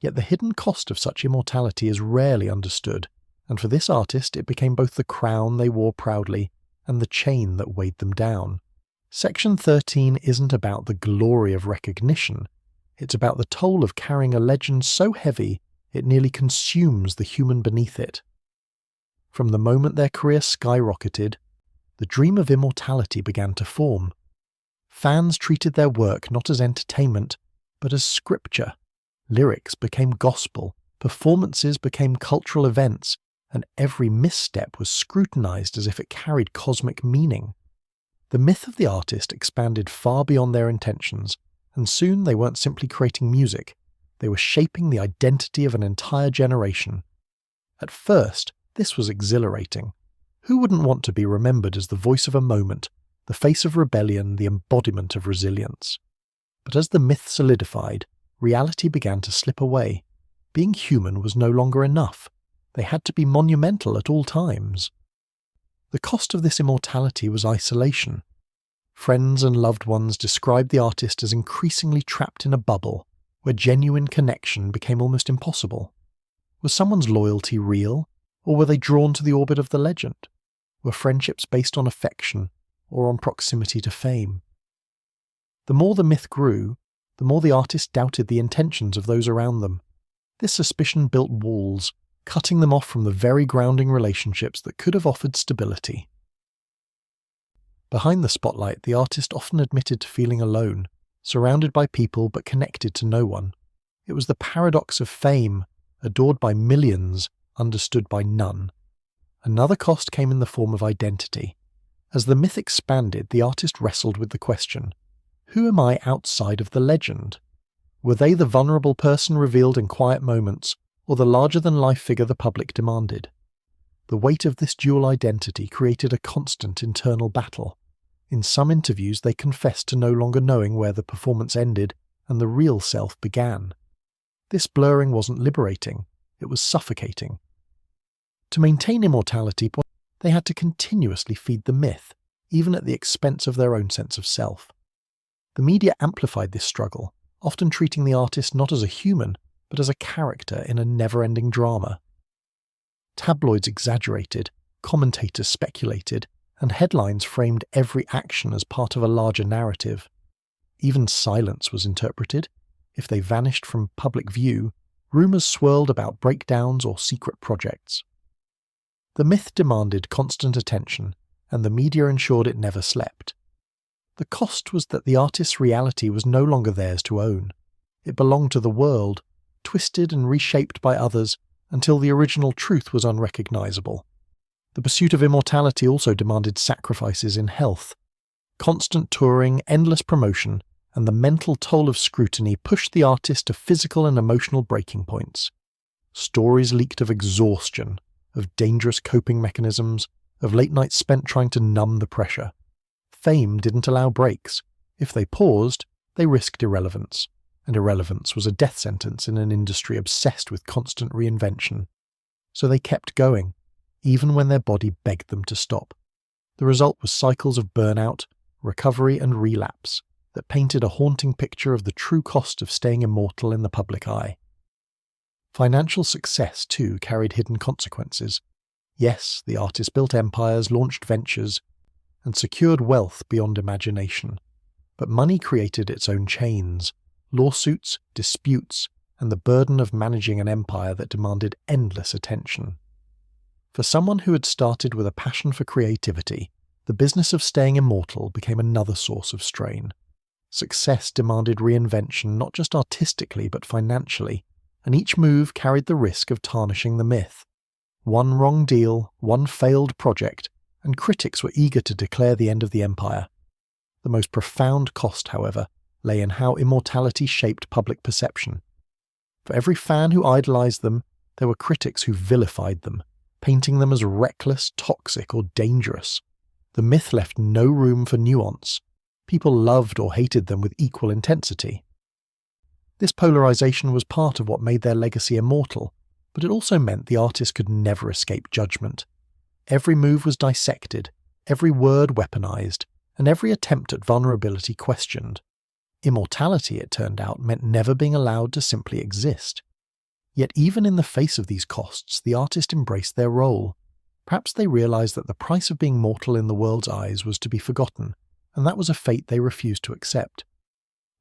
Yet the hidden cost of such immortality is rarely understood, and for this artist it became both the crown they wore proudly and the chain that weighed them down. Section 13 isn't about the glory of recognition, it's about the toll of carrying a legend so heavy it nearly consumes the human beneath it. From the moment their career skyrocketed, the dream of immortality began to form. Fans treated their work not as entertainment, but as scripture. Lyrics became gospel, performances became cultural events, and every misstep was scrutinized as if it carried cosmic meaning. The myth of the artist expanded far beyond their intentions, and soon they weren't simply creating music, they were shaping the identity of an entire generation. At first, this was exhilarating. Who wouldn't want to be remembered as the voice of a moment, the face of rebellion, the embodiment of resilience? But as the myth solidified, reality began to slip away. Being human was no longer enough. They had to be monumental at all times. The cost of this immortality was isolation. Friends and loved ones described the artist as increasingly trapped in a bubble, where genuine connection became almost impossible. Was someone's loyalty real, or were they drawn to the orbit of the legend? Were friendships based on affection, or on proximity to fame? The more the myth grew, the more the artist doubted the intentions of those around them. This suspicion built walls, cutting them off from the very grounding relationships that could have offered stability. Behind the spotlight, the artist often admitted to feeling alone, surrounded by people but connected to no one. It was the paradox of fame, adored by millions, understood by none. Another cost came in the form of identity. As the myth expanded, the artist wrestled with the question, who am I outside of the legend? Were they the vulnerable person revealed in quiet moments, or the larger-than-life figure the public demanded? The weight of this dual identity created a constant internal battle. In some interviews, they confessed to no longer knowing where the performance ended and the real self began. This blurring wasn't liberating, it was suffocating. To maintain immortality, they had to continuously feed the myth, even at the expense of their own sense of self. The media amplified this struggle, often treating the artist not as a human, but as a character in a never-ending drama. Tabloids exaggerated, commentators speculated, and headlines framed every action as part of a larger narrative. Even silence was interpreted. If they vanished from public view, rumours swirled about breakdowns or secret projects. The myth demanded constant attention, and the media ensured it never slept. The cost was that the artist's reality was no longer theirs to own. It belonged to the world, twisted and reshaped by others until the original truth was unrecognizable. The pursuit of immortality also demanded sacrifices in health. Constant touring, endless promotion, and the mental toll of scrutiny pushed the artist to physical and emotional breaking points. Stories leaked of exhaustion, of dangerous coping mechanisms, of late nights spent trying to numb the pressure. Fame didn't allow breaks. If they paused, they risked irrelevance, and irrelevance was a death sentence in an industry obsessed with constant reinvention. So they kept going, even when their body begged them to stop. The result was cycles of burnout, recovery, and relapse that painted a haunting picture of the true cost of staying immortal in the public eye. Financial success, too, carried hidden consequences. Yes, the artist built empires, launched ventures, and secured wealth beyond imagination. But money created its own chains, lawsuits, disputes, and the burden of managing an empire that demanded endless attention. For someone who had started with a passion for creativity, the business of staying immortal became another source of strain. Success demanded reinvention not just artistically but financially, and each move carried the risk of tarnishing the myth. One wrong deal, one failed project, and critics were eager to declare the end of the empire. The most profound cost, however, lay in how immortality shaped public perception. For every fan who idolized them, there were critics who vilified them, painting them as reckless, toxic, or dangerous. The myth left no room for nuance. People loved or hated them with equal intensity. This polarization was part of what made their legacy immortal, but it also meant the artist could never escape judgment. Every move was dissected, every word weaponized, and every attempt at vulnerability questioned. Immortality, it turned out, meant never being allowed to simply exist. Yet even in the face of these costs, the artist embraced their role. Perhaps they realized that the price of being mortal in the world's eyes was to be forgotten, and that was a fate they refused to accept.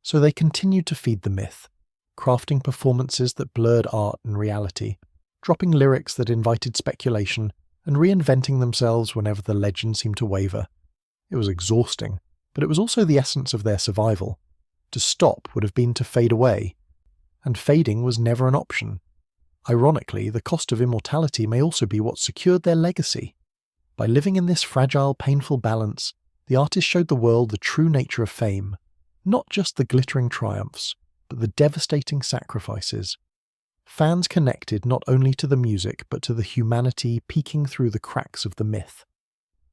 So they continued to feed the myth, crafting performances that blurred art and reality, dropping lyrics that invited speculation, and reinventing themselves whenever the legend seemed to waver. It was exhausting, but it was also the essence of their survival. To stop would have been to fade away, and fading was never an option. Ironically, the cost of immortality may also be what secured their legacy. By living in this fragile, painful balance, the artist showed the world the true nature of fame, not just the glittering triumphs, but the devastating sacrifices. Fans connected not only to the music but to the humanity peeking through the cracks of the myth.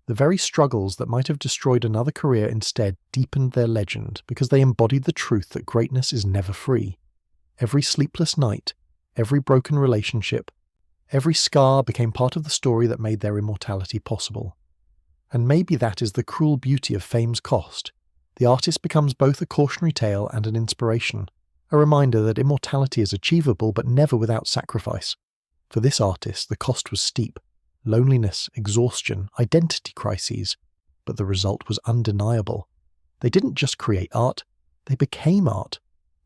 The very struggles that might have destroyed another career instead deepened their legend because they embodied the truth that greatness is never free. Every sleepless night, every broken relationship, every scar became part of the story that made their immortality possible. And maybe that is the cruel beauty of fame's cost. The artist becomes both a cautionary tale and an inspiration, a reminder that immortality is achievable but never without sacrifice. For this artist, the cost was steep. Loneliness, exhaustion, identity crises, but the result was undeniable. They didn't just create art, they became art.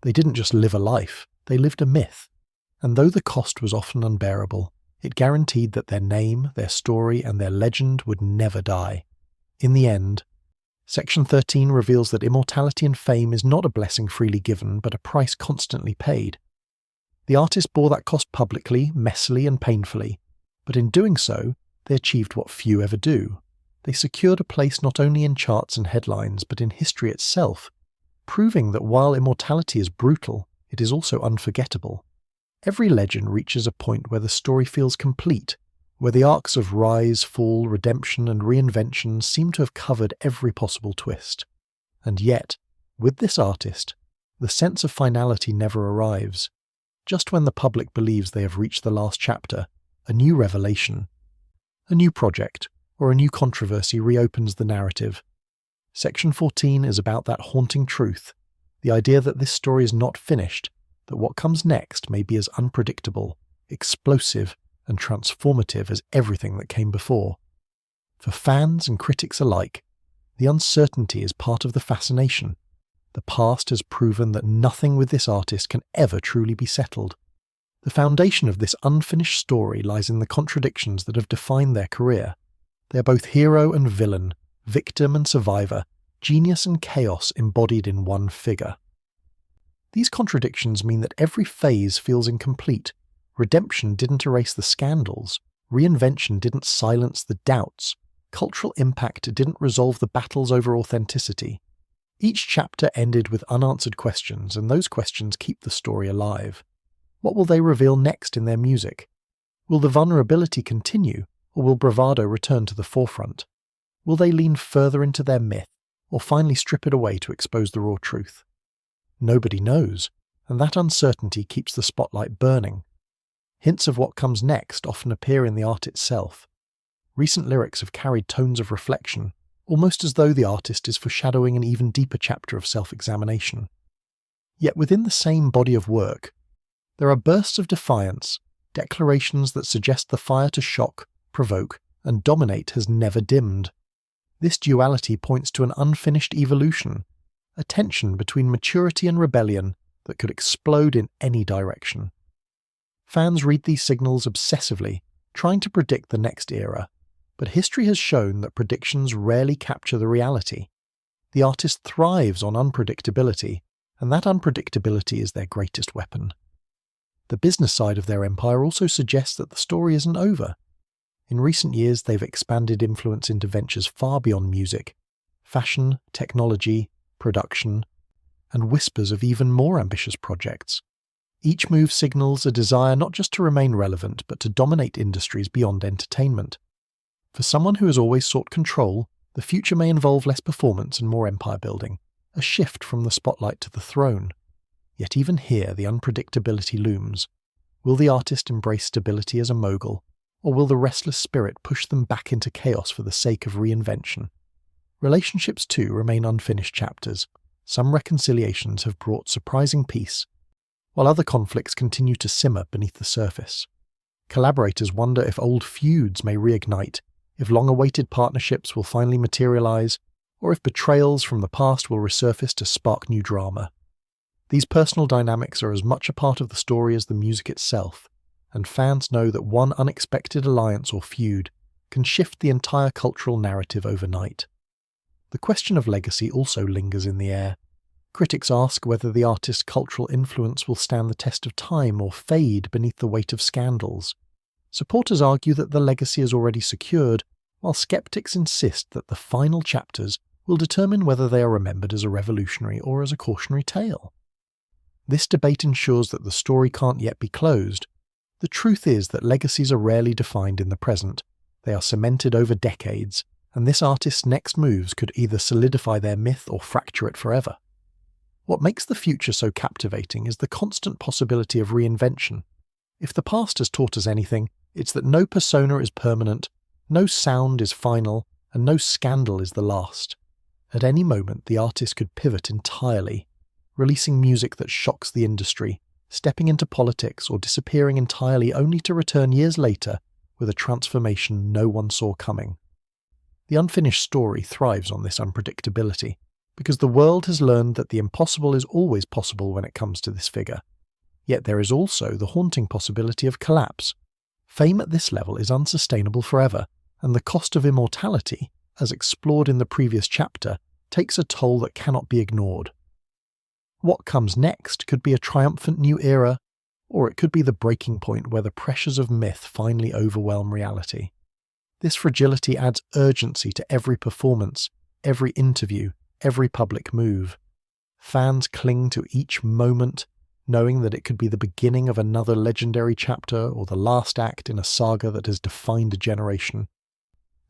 They didn't just live a life, they lived a myth. And though the cost was often unbearable, it guaranteed that their name, their story, and their legend would never die. In the end, Section 13 reveals that immortality and fame is not a blessing freely given, but a price constantly paid. The artist bore that cost publicly, messily, and painfully. But in doing so, they achieved what few ever do. They secured a place not only in charts and headlines, but in history itself, proving that while immortality is brutal, it is also unforgettable. Every legend reaches a point where the story feels complete, where the arcs of rise, fall, redemption, and reinvention seem to have covered every possible twist. And yet, with this artist, the sense of finality never arrives. Just when the public believes they have reached the last chapter, a new revelation, a new project, or a new controversy reopens the narrative. Section 14 is about that haunting truth, the idea that this story is not finished, that what comes next may be as unpredictable, explosive, and transformative as everything that came before. For fans and critics alike, the uncertainty is part of the fascination. The past has proven that nothing with this artist can ever truly be settled. The foundation of this unfinished story lies in the contradictions that have defined their career. They are both hero and villain, victim and survivor, genius and chaos embodied in one figure. These contradictions mean that every phase feels incomplete. Redemption didn't erase the scandals, reinvention didn't silence the doubts, cultural impact didn't resolve the battles over authenticity. Each chapter ended with unanswered questions, and those questions keep the story alive. What will they reveal next in their music? Will the vulnerability continue, or will bravado return to the forefront? Will they lean further into their myth, or finally strip it away to expose the raw truth? Nobody knows, and that uncertainty keeps the spotlight burning. Hints of what comes next often appear in the art itself. Recent lyrics have carried tones of reflection, almost as though the artist is foreshadowing an even deeper chapter of self-examination. Yet within the same body of work, there are bursts of defiance, declarations that suggest the fire to shock, provoke, and dominate has never dimmed. This duality points to an unfinished evolution, a tension between maturity and rebellion that could explode in any direction. Fans read these signals obsessively, trying to predict the next era, but history has shown that predictions rarely capture the reality. The artist thrives on unpredictability, and that unpredictability is their greatest weapon. The business side of their empire also suggests that the story isn't over. In recent years, they've expanded influence into ventures far beyond music, fashion, technology, production, and whispers of even more ambitious projects. Each move signals a desire not just to remain relevant, but to dominate industries beyond entertainment. For someone who has always sought control, the future may involve less performance and more empire building, a shift from the spotlight to the throne. Yet even here the unpredictability looms. Will the artist embrace stability as a mogul, or will the restless spirit push them back into chaos for the sake of reinvention? Relationships too remain unfinished chapters. Some reconciliations have brought surprising peace, while other conflicts continue to simmer beneath the surface. Collaborators wonder if old feuds may reignite, if long-awaited partnerships will finally materialize, or if betrayals from the past will resurface to spark new drama. These personal dynamics are as much a part of the story as the music itself, and fans know that one unexpected alliance or feud can shift the entire cultural narrative overnight. The question of legacy also lingers in the air. Critics ask whether the artist's cultural influence will stand the test of time or fade beneath the weight of scandals. Supporters argue that the legacy is already secured, while skeptics insist that the final chapters will determine whether they are remembered as a revolutionary or as a cautionary tale. This debate ensures that the story can't yet be closed. The truth is that legacies are rarely defined in the present. They are cemented over decades, and this artist's next moves could either solidify their myth or fracture it forever. What makes the future so captivating is the constant possibility of reinvention. If the past has taught us anything, it's that no persona is permanent, no sound is final, and no scandal is the last. At any moment, the artist could pivot entirely, releasing music that shocks the industry, stepping into politics, or disappearing entirely only to return years later with a transformation no one saw coming. The unfinished story thrives on this unpredictability, because the world has learned that the impossible is always possible when it comes to this figure. Yet there is also the haunting possibility of collapse. Fame at this level is unsustainable forever, and the cost of immortality, as explored in the previous chapter, takes a toll that cannot be ignored. What comes next could be a triumphant new era, or it could be the breaking point where the pressures of myth finally overwhelm reality. This fragility adds urgency to every performance, every interview, every public move. Fans cling to each moment, knowing that it could be the beginning of another legendary chapter or the last act in a saga that has defined a generation.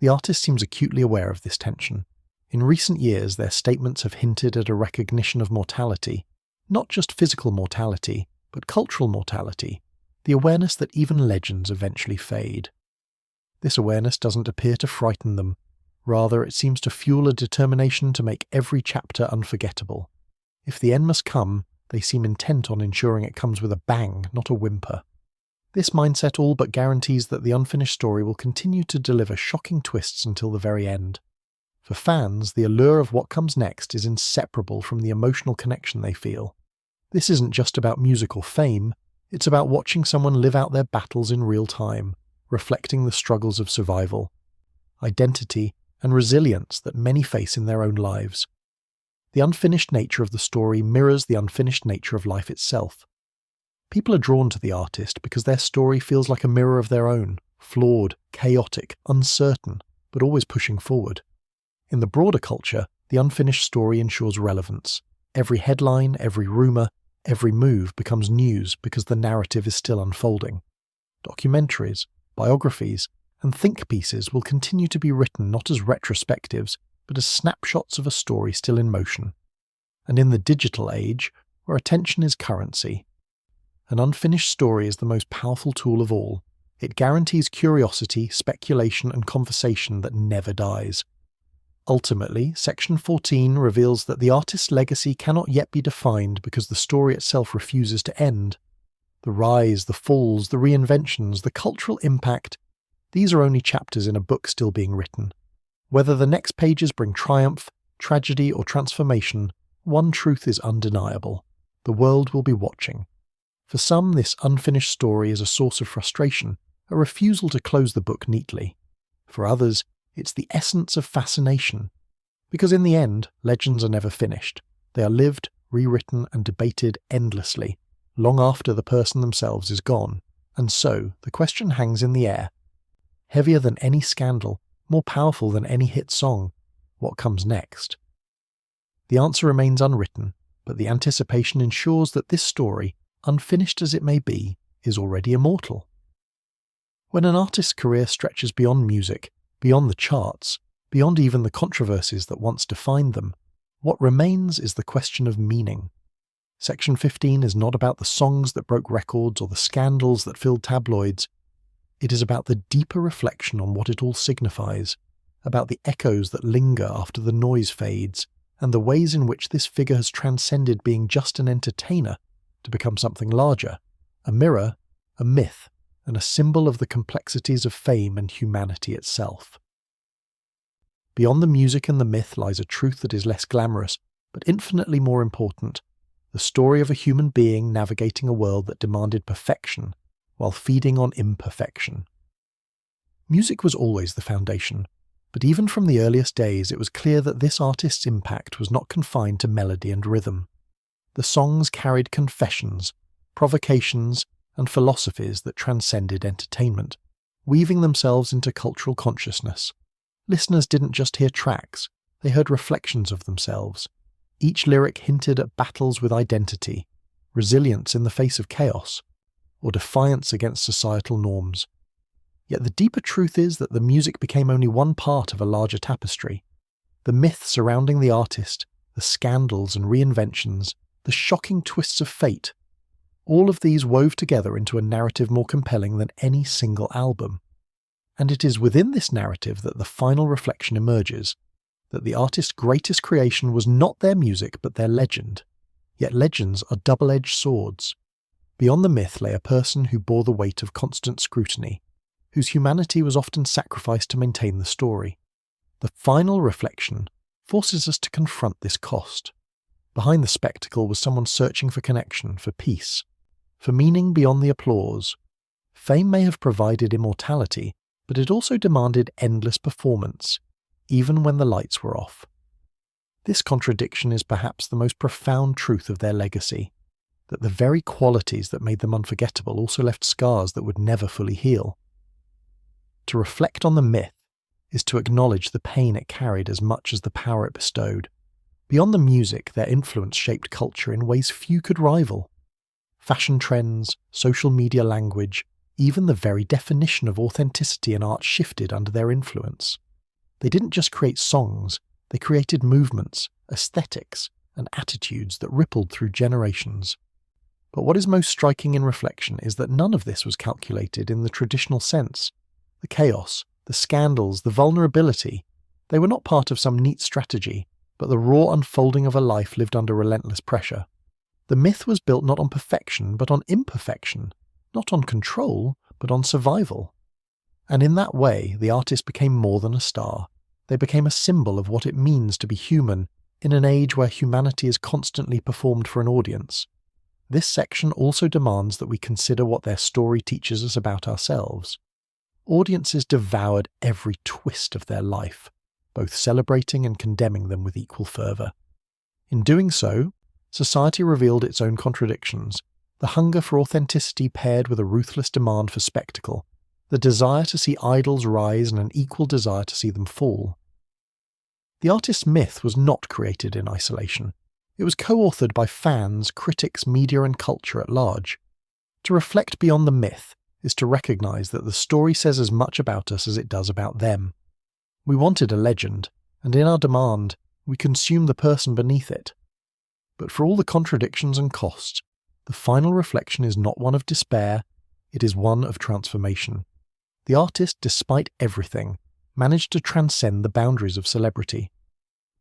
The artist seems acutely aware of this tension. In recent years, their statements have hinted at a recognition of mortality, not just physical mortality, but cultural mortality, the awareness that even legends eventually fade. This awareness doesn't appear to frighten them. Rather, it seems to fuel a determination to make every chapter unforgettable. If the end must come, they seem intent on ensuring it comes with a bang, not a whimper. This mindset all but guarantees that the unfinished story will continue to deliver shocking twists until the very end. For fans, the allure of what comes next is inseparable from the emotional connection they feel. This isn't just about music or fame, it's about watching someone live out their battles in real time, reflecting the struggles of survival, identity, and resilience that many face in their own lives. The unfinished nature of the story mirrors the unfinished nature of life itself. People are drawn to the artist because their story feels like a mirror of their own, flawed, chaotic, uncertain, but always pushing forward. In the broader culture, the unfinished story ensures relevance. Every headline, every rumour, every move becomes news because the narrative is still unfolding. Documentaries, biographies, and think pieces will continue to be written not as retrospectives, but as snapshots of a story still in motion. And in the digital age, where attention is currency, an unfinished story is the most powerful tool of all. It guarantees curiosity, speculation, and conversation that never dies. Ultimately, Section 14 reveals that the artist's legacy cannot yet be defined because the story itself refuses to end. The rise, the falls, the reinventions, the cultural impact, these are only chapters in a book still being written. Whether the next pages bring triumph, tragedy, or transformation, one truth is undeniable. The world will be watching. For some, this unfinished story is a source of frustration, a refusal to close the book neatly. For others, it's the essence of fascination. Because in the end, legends are never finished. They are lived, rewritten, and debated endlessly, long after the person themselves is gone. And so, the question hangs in the air. Heavier than any scandal, more powerful than any hit song, what comes next? The answer remains unwritten, but the anticipation ensures that this story, unfinished as it may be, is already immortal. When an artist's career stretches beyond music, beyond the charts, beyond even the controversies that once defined them, what remains is the question of meaning. Section 15 is not about the songs that broke records or the scandals that filled tabloids. It is about the deeper reflection on what it all signifies, about the echoes that linger after the noise fades, and the ways in which this figure has transcended being just an entertainer to become something larger, a mirror, a myth, and a symbol of the complexities of fame and humanity itself. Beyond the music and the myth lies a truth that is less glamorous, but infinitely more important, the story of a human being navigating a world that demanded perfection while feeding on imperfection. Music was always the foundation, but even from the earliest days it was clear that this artist's impact was not confined to melody and rhythm. The songs carried confessions, provocations, and philosophies that transcended entertainment, weaving themselves into cultural consciousness. Listeners didn't just hear tracks, they heard reflections of themselves. Each lyric hinted at battles with identity, resilience in the face of chaos, or defiance against societal norms. Yet the deeper truth is that the music became only one part of a larger tapestry. The myth surrounding the artist, the scandals and reinventions, the shocking twists of fate, all of these wove together into a narrative more compelling than any single album. And it is within this narrative that the final reflection emerges, that the artist's greatest creation was not their music but their legend. Yet legends are double-edged swords. Beyond the myth lay a person who bore the weight of constant scrutiny, whose humanity was often sacrificed to maintain the story. The final reflection forces us to confront this cost. Behind the spectacle was someone searching for connection, for peace, for meaning beyond the applause. Fame may have provided immortality, but it also demanded endless performance, even when the lights were off. This contradiction is perhaps the most profound truth of their legacy, that the very qualities that made them unforgettable also left scars that would never fully heal. To reflect on the myth is to acknowledge the pain it carried as much as the power it bestowed. Beyond the music, their influence shaped culture in ways few could rival. Fashion trends, social media language, even the very definition of authenticity in art shifted under their influence. They didn't just create songs, they created movements, aesthetics, and attitudes that rippled through generations. But what is most striking in reflection is that none of this was calculated in the traditional sense. The chaos, the scandals, the vulnerability, they were not part of some neat strategy, but the raw unfolding of a life lived under relentless pressure. The myth was built not on perfection, but on imperfection, not on control, but on survival. And in that way, the artist became more than a star. They became a symbol of what it means to be human in an age where humanity is constantly performed for an audience. This section also demands that we consider what their story teaches us about ourselves. Audiences devoured every twist of their life, both celebrating and condemning them with equal fervour. In doing so, society revealed its own contradictions, the hunger for authenticity paired with a ruthless demand for spectacle, the desire to see idols rise and an equal desire to see them fall. The artist's myth was not created in isolation. It was co-authored by fans, critics, media and culture at large. To reflect beyond the myth is to recognise that the story says as much about us as it does about them. We wanted a legend, and in our demand, we consume the person beneath it. But for all the contradictions and costs, the final reflection is not one of despair, it is one of transformation. The artist, despite everything, managed to transcend the boundaries of celebrity.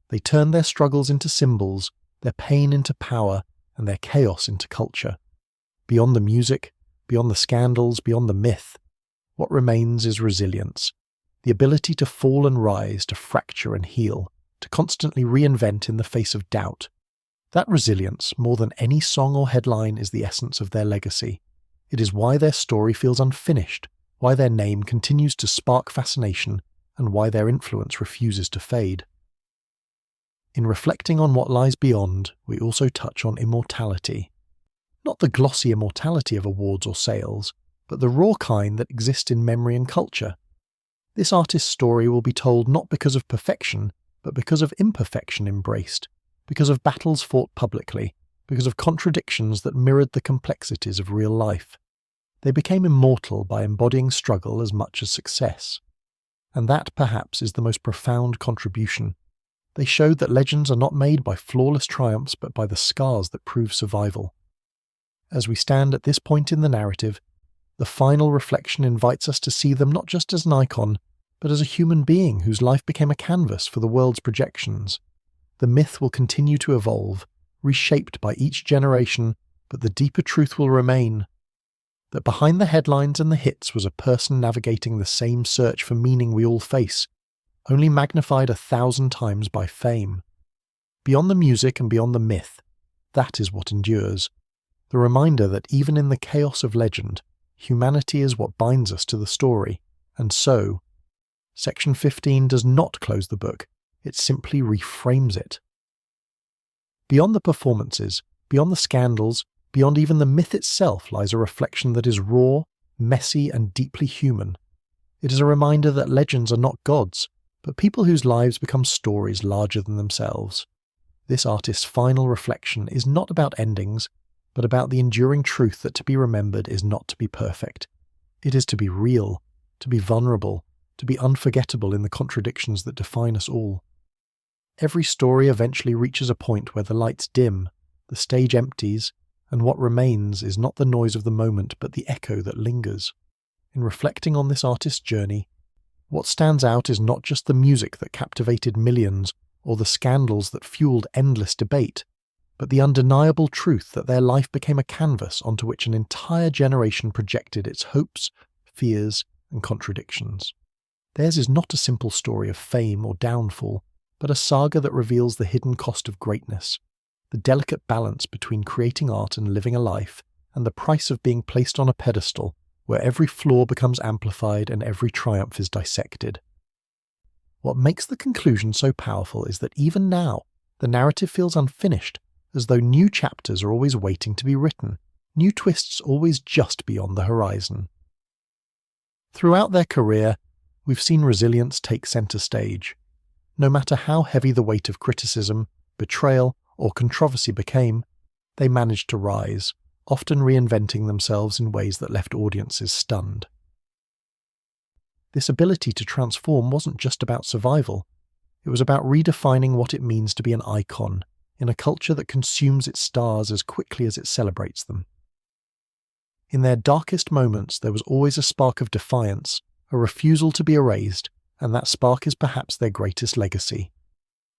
They turned their struggles into symbols, their pain into power, and their chaos into culture. Beyond the music, beyond the scandals, beyond the myth, what remains is resilience, the ability to fall and rise, to fracture and heal, to constantly reinvent in the face of doubt. That resilience, more than any song or headline, is the essence of their legacy. It is why their story feels unfinished, why their name continues to spark fascination, and why their influence refuses to fade. In reflecting on what lies beyond, we also touch on immortality. Not the glossy immortality of awards or sales, but the raw kind that exists in memory and culture. This artist's story will be told not because of perfection, but because of imperfection embraced, because of battles fought publicly, because of contradictions that mirrored the complexities of real life. They became immortal by embodying struggle as much as success. And that, perhaps, is the most profound contribution. They showed that legends are not made by flawless triumphs but by the scars that prove survival. As we stand at this point in the narrative, the final reflection invites us to see them not just as an icon, but as a human being whose life became a canvas for the world's projections. The myth will continue to evolve, reshaped by each generation, but the deeper truth will remain. That behind the headlines and the hits was a person navigating the same search for meaning we all face, only magnified 1,000 times by fame. Beyond the music and beyond the myth, that is what endures. The reminder that even in the chaos of legend, humanity is what binds us to the story, and so, Section 15 does not close the book, it simply reframes it. Beyond the performances, beyond the scandals, beyond even the myth itself lies a reflection that is raw, messy, and deeply human. It is a reminder that legends are not gods, but people whose lives become stories larger than themselves. This artist's final reflection is not about endings, but about the enduring truth that to be remembered is not to be perfect. It is to be real, to be vulnerable, to be unforgettable in the contradictions that define us all. Every story eventually reaches a point where the lights dim, the stage empties, and what remains is not the noise of the moment but the echo that lingers. In reflecting on this artist's journey, what stands out is not just the music that captivated millions or the scandals that fueled endless debate, but the undeniable truth that their life became a canvas onto which an entire generation projected its hopes, fears, and contradictions. Theirs is not a simple story of fame or downfall, but a saga that reveals the hidden cost of greatness, the delicate balance between creating art and living a life, and the price of being placed on a pedestal where every flaw becomes amplified and every triumph is dissected. What makes the conclusion so powerful is that even now, the narrative feels unfinished, as though new chapters are always waiting to be written, new twists always just beyond the horizon. Throughout their career, we've seen resilience take centre stage. No matter how heavy the weight of criticism, betrayal, or controversy became, they managed to rise, often reinventing themselves in ways that left audiences stunned. This ability to transform wasn't just about survival, it was about redefining what it means to be an icon in a culture that consumes its stars as quickly as it celebrates them. In their darkest moments, there was always a spark of defiance, a refusal to be erased, and that spark is perhaps their greatest legacy.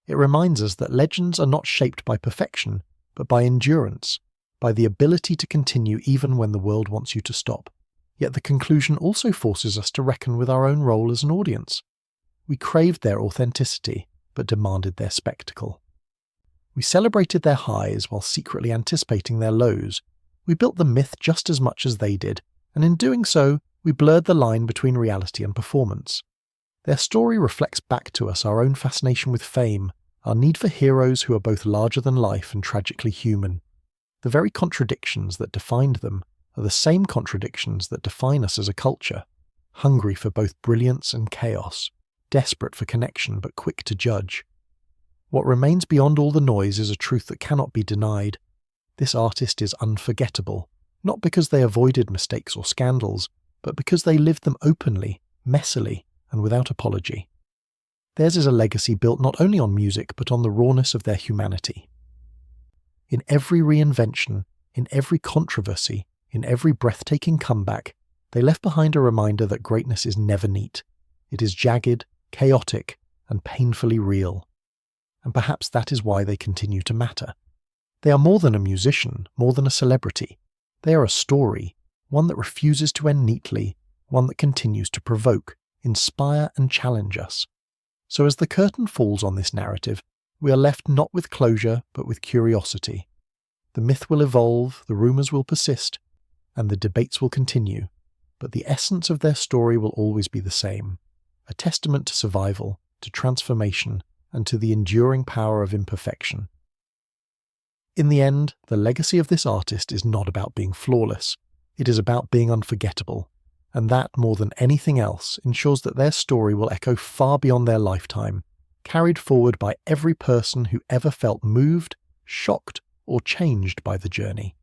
It reminds us that legends are not shaped by perfection, but by endurance, by the ability to continue even when the world wants you to stop. Yet the conclusion also forces us to reckon with our own role as an audience. We craved their authenticity, but demanded their spectacle. We celebrated their highs while secretly anticipating their lows. We built the myth just as much as they did, and in doing so, we blurred the line between reality and performance. Their story reflects back to us our own fascination with fame, our need for heroes who are both larger than life and tragically human. The very contradictions that defined them are the same contradictions that define us as a culture, hungry for both brilliance and chaos, desperate for connection but quick to judge. What remains beyond all the noise is a truth that cannot be denied. This artist is unforgettable, not because they avoided mistakes or scandals, but because they lived them openly, messily, and without apology. Theirs is a legacy built not only on music but on the rawness of their humanity. In every reinvention, in every controversy, in every breathtaking comeback, they left behind a reminder that greatness is never neat. It is jagged, chaotic, and painfully real. And perhaps that is why they continue to matter. They are more than a musician, more than a celebrity. They are a story, one that refuses to end neatly, one that continues to provoke, inspire, and challenge us. So as the curtain falls on this narrative, we are left not with closure, but with curiosity. The myth will evolve, the rumours will persist, and the debates will continue, but the essence of their story will always be the same, a testament to survival, to transformation, and to the enduring power of imperfection. In the end, the legacy of this artist is not about being flawless, it is about being unforgettable, and that, more than anything else, ensures that their story will echo far beyond their lifetime, carried forward by every person who ever felt moved, shocked, or changed by the journey.